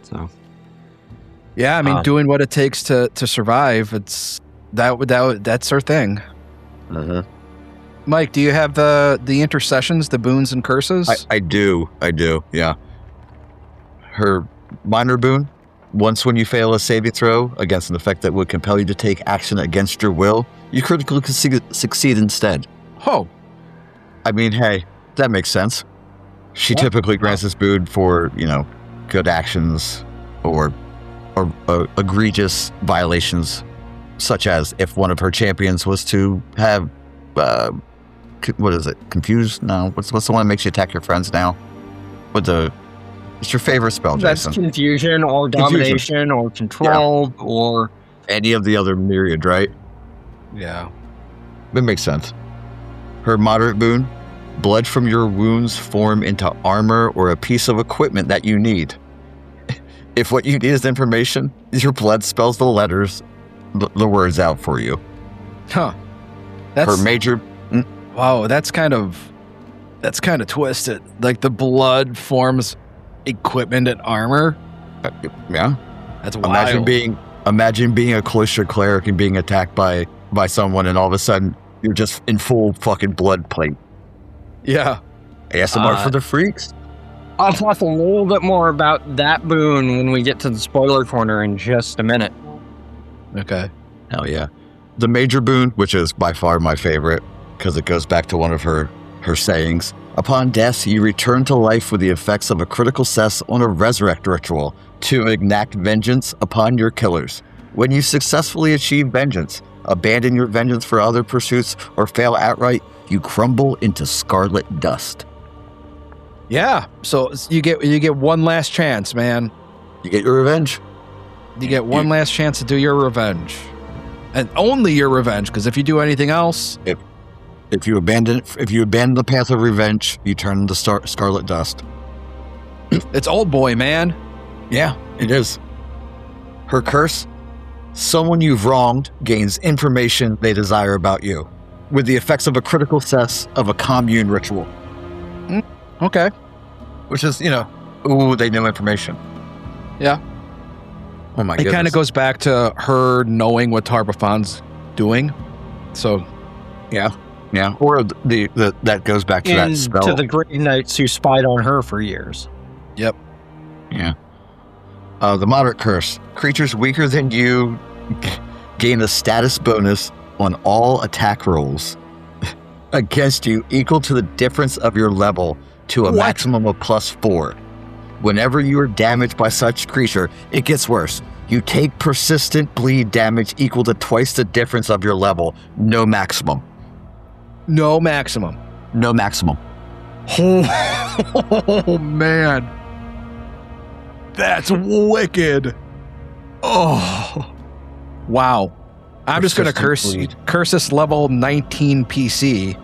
So, yeah, I mean, doing what it takes to survive, that's her thing. Uh-huh. Mike, do you have the intercessions, the boons and curses? I do, yeah. Her minor boon, once when you fail a saving throw against an effect that would compel you to take action against your will, you critically succeed instead. Oh. I mean, hey, that makes sense. She typically grants this boon for, good actions or egregious violations such as if one of her champions was to have, what is it? Confused? No. What's the one that makes you attack your friends now? It's your favorite spell, That's Jason. confusion or domination or control or any of the other myriad, right? Yeah. That makes sense. Her moderate boon, blood from your wounds form into armor or a piece of equipment that you need. If what you need is information, your blood spells the letters, the words out for you. Huh. Her major... Wow, that's kind of twisted. Like the blood forms equipment and armor. Yeah. That's wild. Imagine being a cloistered cleric and being attacked by someone, and all of a sudden you're just in full fucking blood plate. Yeah. ASMR for the freaks. I'll talk a little bit more about that boon when we get to the spoiler corner in just a minute. Okay. Hell yeah. The major boon, which is by far my favorite, because it goes back to one of her sayings. Upon death, you return to life with the effects of a critical success on a resurrect ritual to enact vengeance upon your killers. When you successfully achieve vengeance, abandon your vengeance for other pursuits, or fail outright, you crumble into scarlet dust. Yeah. So you get one last chance, man. You get your revenge. You get one last chance to do your revenge. And only your revenge, because if you do anything else... If you abandon the path of revenge, you turn into scarlet dust. It's old boy, man. Yeah, it is. Her curse: someone you've wronged gains information they desire about you, with the effects of a critical success of a commune ritual. Okay. Which is, they know information. Yeah. Oh my goodness. It kind of goes back to her knowing what Tarbafon's doing. So, yeah. Or that goes back to that spell. To the Grey Knights who spied on her for years. Yep. Yeah. The moderate curse: creatures weaker than you gain a status bonus on all attack rolls against you equal to the difference of your level to a maximum of +4. Whenever you are damaged by such creature, it gets worse. You take persistent bleed damage equal to twice the difference of your level. No maximum. No maximum. Oh, man. That's wicked. Oh. Wow. I'm just going to curse this level 19 PC.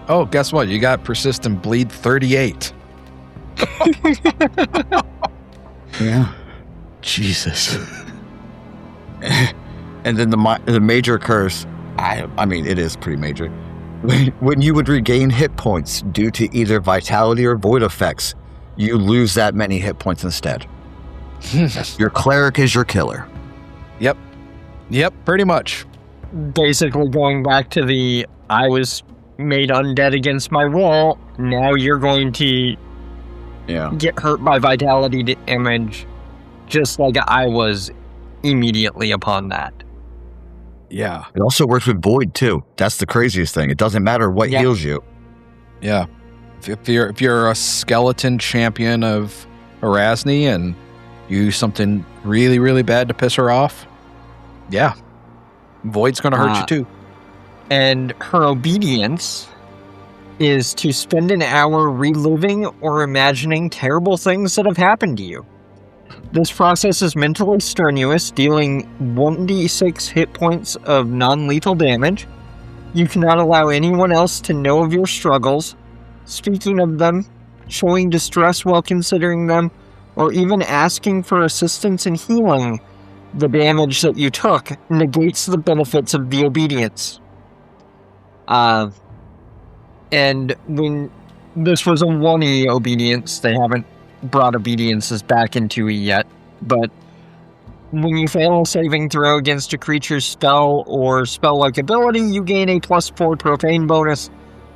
Oh, guess what? You got persistent bleed 38. Yeah. Jesus. And then the major curse, I mean, it is pretty major. When you would regain hit points due to either vitality or void effects, you lose that many hit points instead. Your cleric is your killer. Yep, pretty much. Basically going back to I was made undead against my will, now you're going to get hurt by vitality damage, just like I was immediately upon that. Yeah. It also works with void too. That's the craziest thing. It doesn't matter what heals you. Yeah. If you're a skeleton champion of Arazni and you do something really, really bad to piss her off, yeah, void's going to hurt you too. And her obedience is to spend an hour reliving or imagining terrible things that have happened to you. This process is mentally strenuous, dealing 1d6 hit points of non-lethal damage. You cannot allow anyone else to know of your struggles, speaking of them, showing distress while considering them, or even asking for assistance in healing the damage that you took negates the benefits of the obedience. And when this was a 1E obedience, they haven't brought obediences back into E yet, but when you fail a saving throw against a creature's spell or spell-like ability, you gain a +4 profane bonus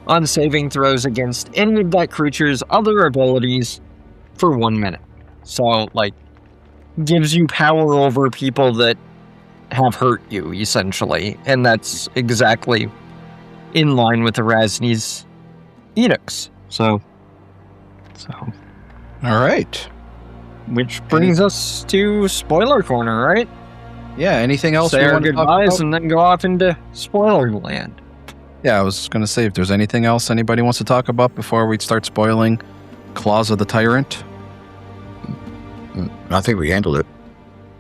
on saving throws against any of that creature's other abilities for 1 minute. So, gives you power over people that have hurt you, essentially, and that's exactly in line with Arazni's edicts. So. All right. Which brings us to spoiler corner, right? Yeah, anything else Say we our want to talk goodbyes about? and then go off into spoiler land. Yeah, I was going to say, if there's anything else anybody wants to talk about before we start spoiling Claws of the Tyrant. I think we handled it.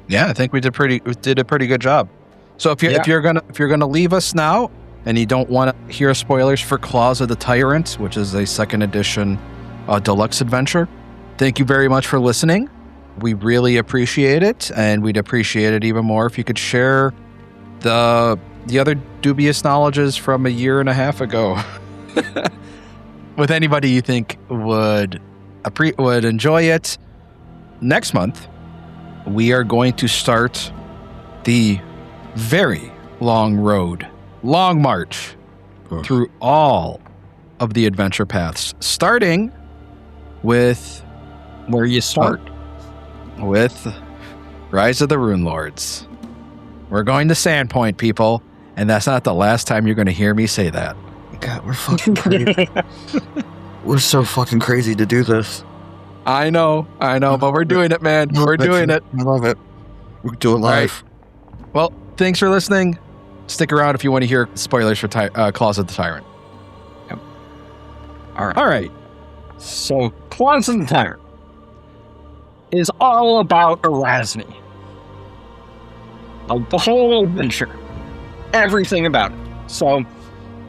Yeah, I think we did a pretty good job. So if you're gonna leave us now and you don't want to hear spoilers for Claws of the Tyrant, which is a second edition deluxe adventure, thank you very much for listening. We really appreciate it, and we'd appreciate it even more if you could share the other Dubious Knowledges from a year and a half ago with anybody you think would enjoy it. Next month, we are going to start the very long march through all of the adventure paths, starting with Where you start. with Rise of the Rune Lords. We're going to Sandpoint, people, and that's not the last time you're going to hear me say that. God, we're fucking crazy. We're so fucking crazy to do this. I know, but we're doing it, man. We're doing it. I love it. We'll do it live. Well, thanks for listening. Stick around if you want to hear spoilers for Claws of the Tyrant. Yep. All right. So, Claws of the Tyrant is all about Arazni. Like the whole adventure. Everything about it. So,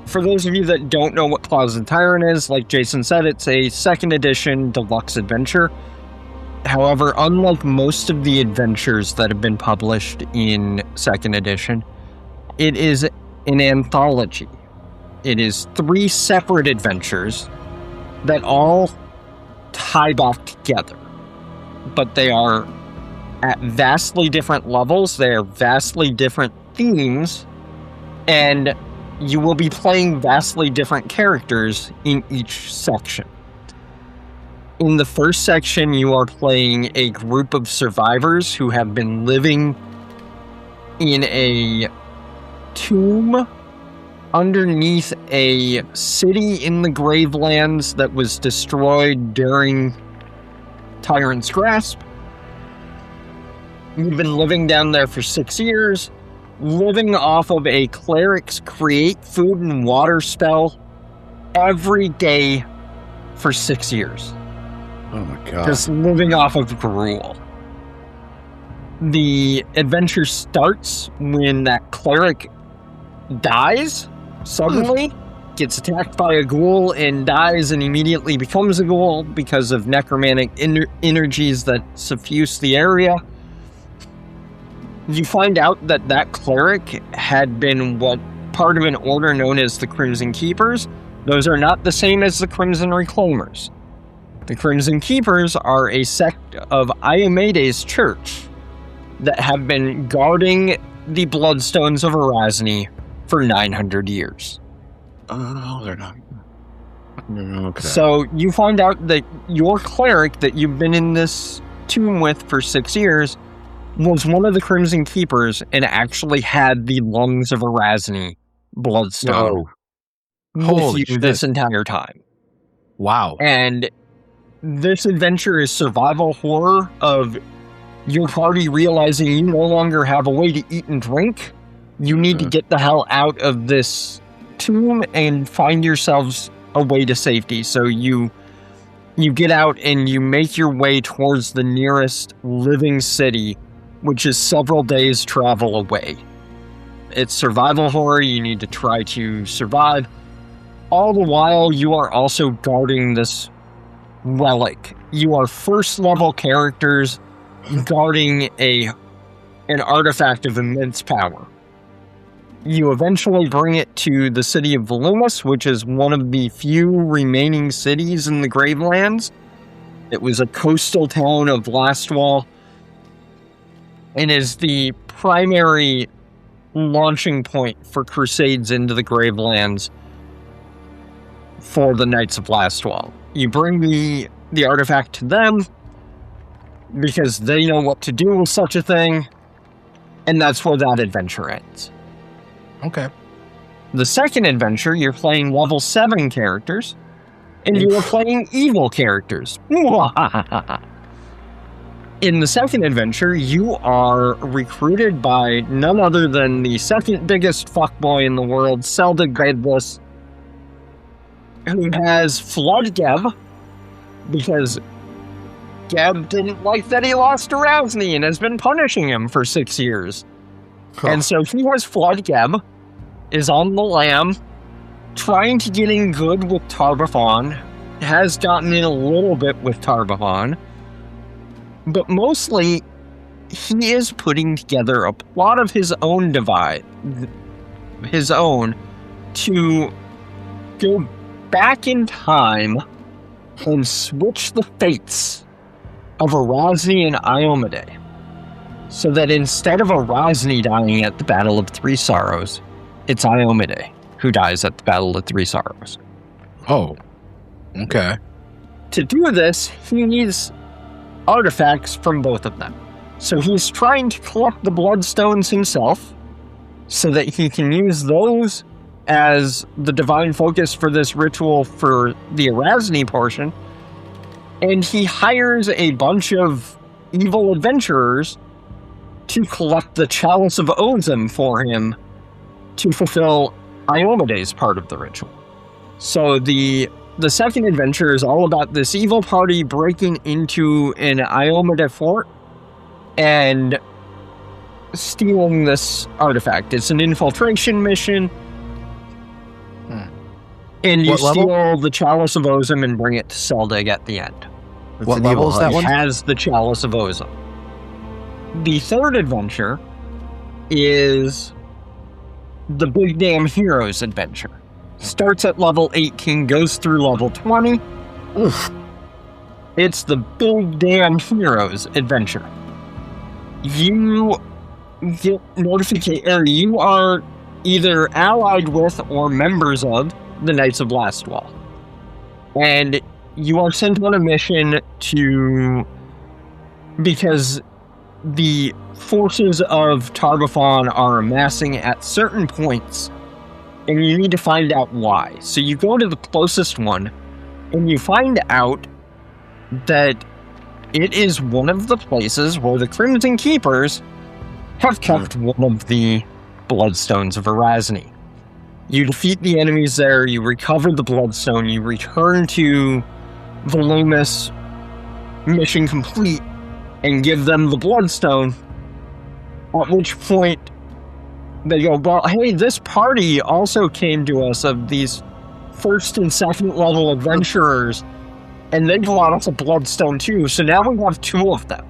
for those of you that don't know what Claws of the Tyrant is, like Jason said, it's a second edition deluxe adventure. However, unlike most of the adventures that have been published in second edition, it is an anthology. It is 3 separate adventures that all tie back together. But they are at vastly different levels, they are vastly different themes, and you will be playing vastly different characters in each section. In the first section, you are playing a group of survivors who have been living in a tomb underneath a city in the Gravelands that was destroyed during Tyrant's Grasp. You've been living down there for 6 years, living off of a cleric's create food and water spell every day for 6 years. Oh my god. Just living off of gruel. The adventure starts when that cleric dies suddenly, gets attacked by a ghoul and dies and immediately becomes a ghoul because of necromantic energies that suffuse the area. You find out that that cleric had been part of an order known as the Crimson Keepers. Those are not the same as the Crimson Reclaimers. The Crimson Keepers are a sect of Iomede's church that have been guarding the Bloodstones of Arazni for 900 years. Oh, they're not. Okay. So you find out that your cleric that you've been in this tomb with for 6 years was one of the Crimson Keepers and actually had the lungs of Arazni Bloodstone Holy with you shit. this entire time. Wow. And this adventure is survival horror of your party realizing you no longer have a way to eat and drink. You need to get the hell out of this tomb and find yourselves a way to safety. So you get out and you make your way towards the nearest living city, which is several days travel away. It's survival horror. You need to try to survive. All the while, you are also guarding this relic. You are first level characters guarding an artifact of immense power. You eventually bring it to the city of Volumus, which is one of the few remaining cities in the Gravelands. It was a coastal town of Lastwall, and is the primary launching point for crusades into the Gravelands for the Knights of Lastwall. You bring the artifact to them because they know what to do with such a thing, and that's where that adventure ends. Okay. The second adventure, you're playing level 7 characters, and you are playing evil characters. In the second adventure, you are recruited by none other than the second biggest fuckboy in the world, Zelda Gradless, who has flood Geb, because Geb didn't like that he lost to Arazni and has been punishing him for 6 years. And so he has flood Geb, is on the lam, trying to get in good with Tar-Baphon, has gotten in a little bit with Tar-Baphon, but mostly he is putting together a plot of his own to go back in time and switch the fates of Arazni and Iomedae, so that instead of Arazni dying at the Battle of Three Sorrows, it's Iomedae who dies at the Battle of Three Sorrows. Oh, okay. To do this, he needs artifacts from both of them. So he's trying to collect the Bloodstones himself, so that he can use those as the divine focus for this ritual for the Arazni portion. And he hires a bunch of evil adventurers to collect the Chalice of Ozim for him to fulfill Iomedae's part of the ritual. So the second adventure is all about this evil party breaking into an Iomedae fort and stealing this artifact. It's an infiltration mission. And you steal the Chalice of Ozim and bring it to Seldig at the end. What level is that one? It has the Chalice of Ozim. The third adventure is the Big Damn Heroes adventure. Starts at level 18, goes through level 20. Oof. It's the Big Damn Heroes adventure. You get notification, or you are either allied with or members of the Knights of Lastwall. And you are sent on a mission because the forces of Tar-Baphon are amassing at certain points, and you need to find out why. So you go to the closest one, and you find out that it is one of the places where the Crimson Keepers have kept one of the Bloodstones of Arazni. You defeat the enemies there, you recover the Bloodstone, you return to Volumus, mission complete, and give them the Bloodstone, at which point they go, well, hey, this party also came to us of these first and second level adventurers, and they brought us a Bloodstone too, so now we have two of them.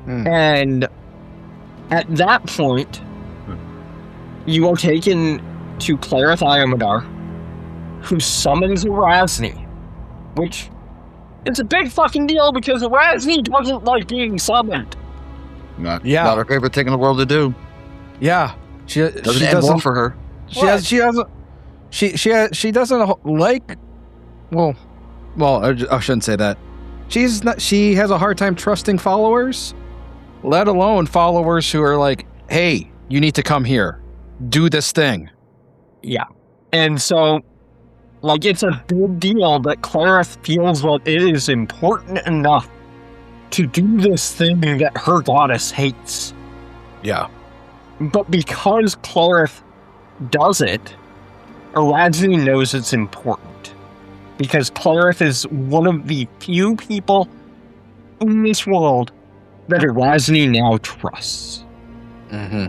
And at that point, you are taken to Clareth Iomadar, who summons Arazni, which is a big fucking deal because Arazni doesn't like being summoned. Not her favorite thing in the world to do. Yeah, she doesn't end well for her. She doesn't like. Well, I shouldn't say that. She has a hard time trusting followers, let alone followers who are like, "Hey, you need to come here, do this thing." Yeah, and so, like, it's a big deal that Clareth feels like it is important enough to do this thing that her goddess hates. Yeah. But because Clareth does it, Arazni knows it's important. Because Clareth is one of the few people in this world that Arazni now trusts. Mm-hmm.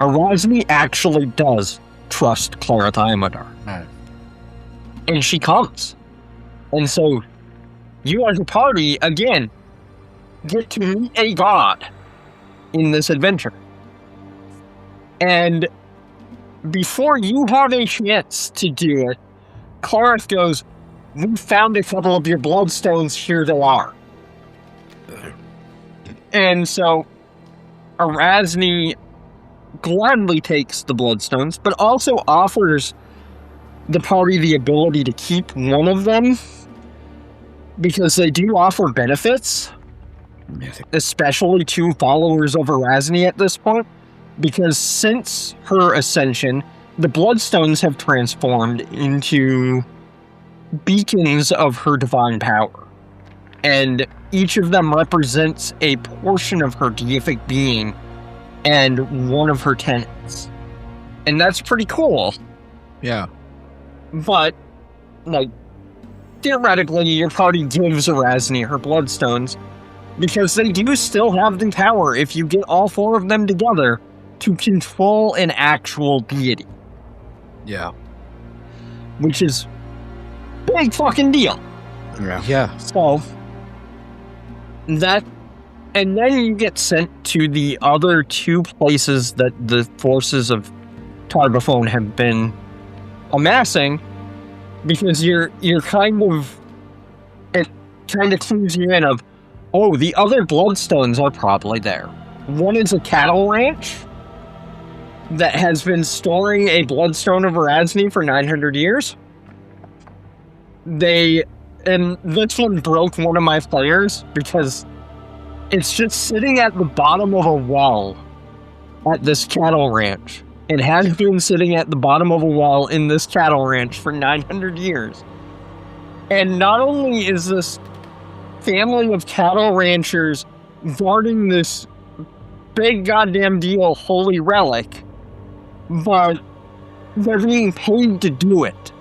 Arazni actually does trust Clareth Iomadar. And she comes. And so, you as a party, again, get to meet a god in this adventure. And before you have a chance to do it, Clareth goes, we found a couple of your Bloodstones, here they are. And so, Arazni gladly takes the Bloodstones, but also offers the party the ability to keep one of them, because they do offer benefits, especially to followers of Arazni at this point, because since her ascension, the Bloodstones have transformed into beacons of her divine power. And each of them represents a portion of her deific being and one of her tenets. And that's pretty cool. Yeah. But, like, theoretically, your party gives Arazni her bloodstones because they do still have the power, if you get all 4 of them together, to control an actual deity. Yeah. Which is big fucking deal. Yeah. So, that, and then you get sent to the other 2 places that the forces of Tarbophone have been amassing, because you're kind of, it kind of clues you in of, oh, the other bloodstones are probably there. One is a cattle ranch that has been storing a bloodstone of Arazni for 900 years. And this one broke one of my players because it's just sitting at the bottom of a wall at this cattle ranch. It has been sitting at the bottom of a wall in this cattle ranch for 900 years. And not only is this family of cattle ranchers guarding this big goddamn deal holy relic, but they're being paid to do it.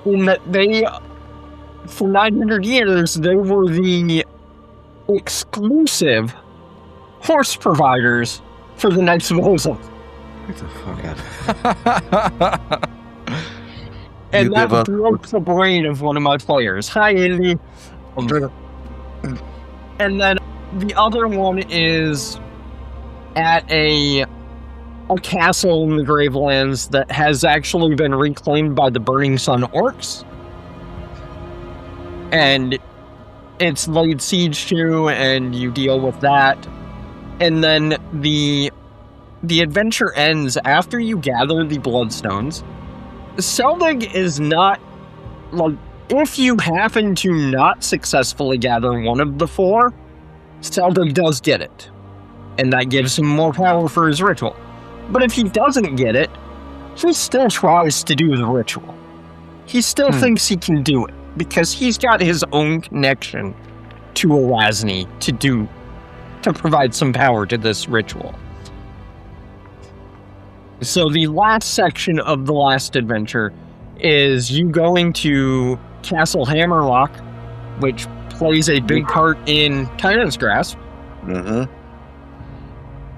In that they, for 900 years, they were the exclusive horse providers for the Knights of Ozil. Get the fuck out. And that broke the brain of one of my players. Hi, Andy. And then the other one is at a castle in the Gravelands that has actually been reclaimed by the Burning Sun orcs. And it's laid siege to, and you deal with that. And then the adventure ends after you gather the Bloodstones. Seldig is not, like, if you happen to not successfully gather one of the 4, Seldig does get it. And that gives him more power for his ritual. But if he doesn't get it, he still tries to do the ritual. He still thinks he can do it, because he's got his own connection to Arazni to provide some power to this ritual. So the last section of the last adventure is you going to Castle Hammerlock, which plays a big part in Tyrant's Grasp. Mm-hmm.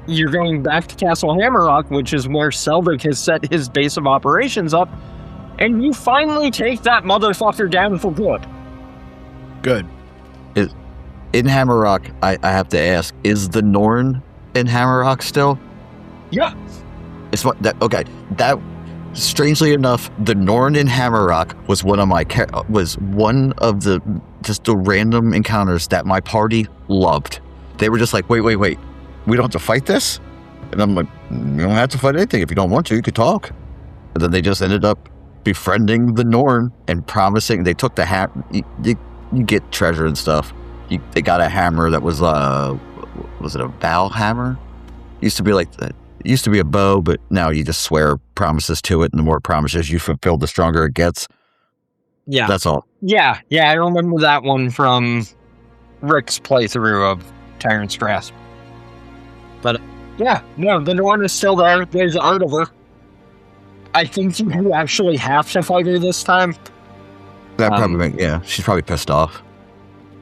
You're going back to Castle Hammerlock, which is where Seldig has set his base of operations up, and you finally take that motherfucker down for good. Good. In Hammerrock, I have to ask, is the Norn in Hammerrock still? Yeah. It's what that okay. That strangely enough, the Norn in Hammerrock was one of the just the random encounters that my party loved. They were just like, wait, we don't have to fight this? And I'm like, you don't have to fight anything. If you don't want to, you could talk. And then they just ended up befriending the Norn and promising. They took the hammer. You get treasure and stuff. They got a hammer that was it a bow hammer? Used to be like that. It used to be a bow, but now you just swear promises to it, and the more promises you fulfill, the stronger it gets. Yeah. That's all. Yeah, I remember that one from Rick's playthrough of Tyrant's Grasp. But, yeah, no, the Norn is still there. There's art of her. I think you actually have to fight her this time. That probably, she's probably pissed off.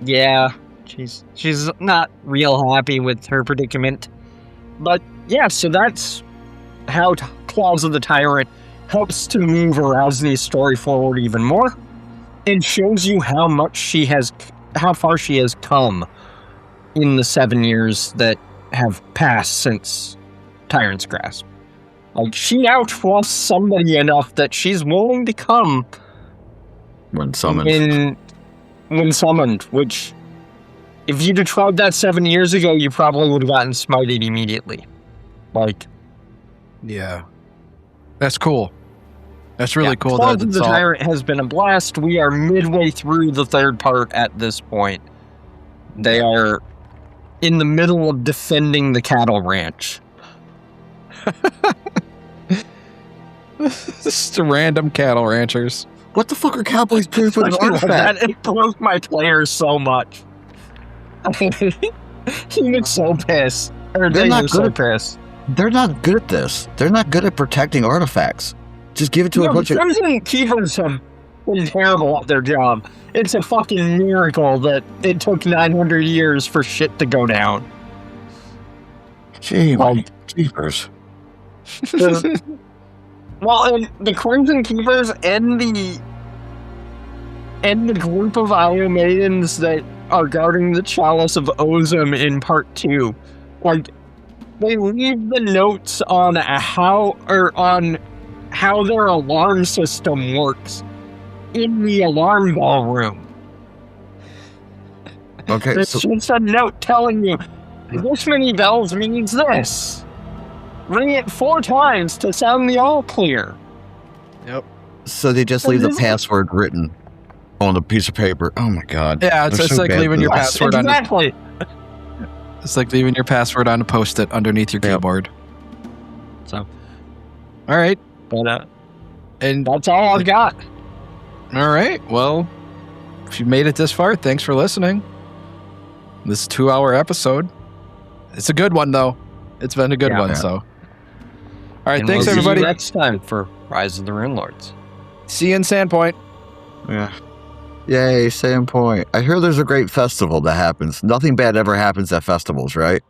Yeah, she's not real happy with her predicament. But, yeah, so that's how Claws of the Tyrant helps to move Arazni's story forward even more, and shows you how far she has come in the 7 years that have passed since Tyrant's Grasp. Like, she now trusts somebody enough that she's willing to come when summoned. When summoned, which, if you'd have tried that 7 years ago, you probably would have gotten smited immediately. Like, yeah, that's cool. That's really cool. Claws of the Tyrant has been a blast. We are midway through the 3rd part at this point. They are in the middle of defending the cattle ranch. Just random cattle ranchers. What the fuck are cowboys doing for an artifact? It broke my players so much. He looks so pissed. Or They're they not look so good. pissed. They're not good at this. They're not good at protecting artifacts. Just give it to a bunch of... Crimson Keepers have been terrible at their job. It's a fucking miracle that it took 900 years for shit to go down. Gee, Well, my jeepers. Well, and the Crimson Keepers and the group of Io Maidens that are guarding the Chalice of Ozum in Part 2, like, they leave the notes on how their alarm system works in the alarm ballroom. Okay, It's so just a note telling you, this many bells means this. Ring it 4 times to sound the all clear. Yep. they just leave the password written on a piece of paper. Oh my god. Yeah, it's They're so like bad leaving at your this. password on. Exactly. It's like leaving your password on a post-it underneath your Yep. keyboard. So, All right, but and that's all I've got. all right. Well, if you made it this far, thanks for listening. This 2-hour episode. It's a good one, though. It's been a good one. Yeah. So, all right, And thanks we'll see you everybody. next time for Rise of the Rune Lords. See you in Sandpoint. Yeah. Yay, same point. I hear there's a great festival that happens. Nothing bad ever happens at festivals, right?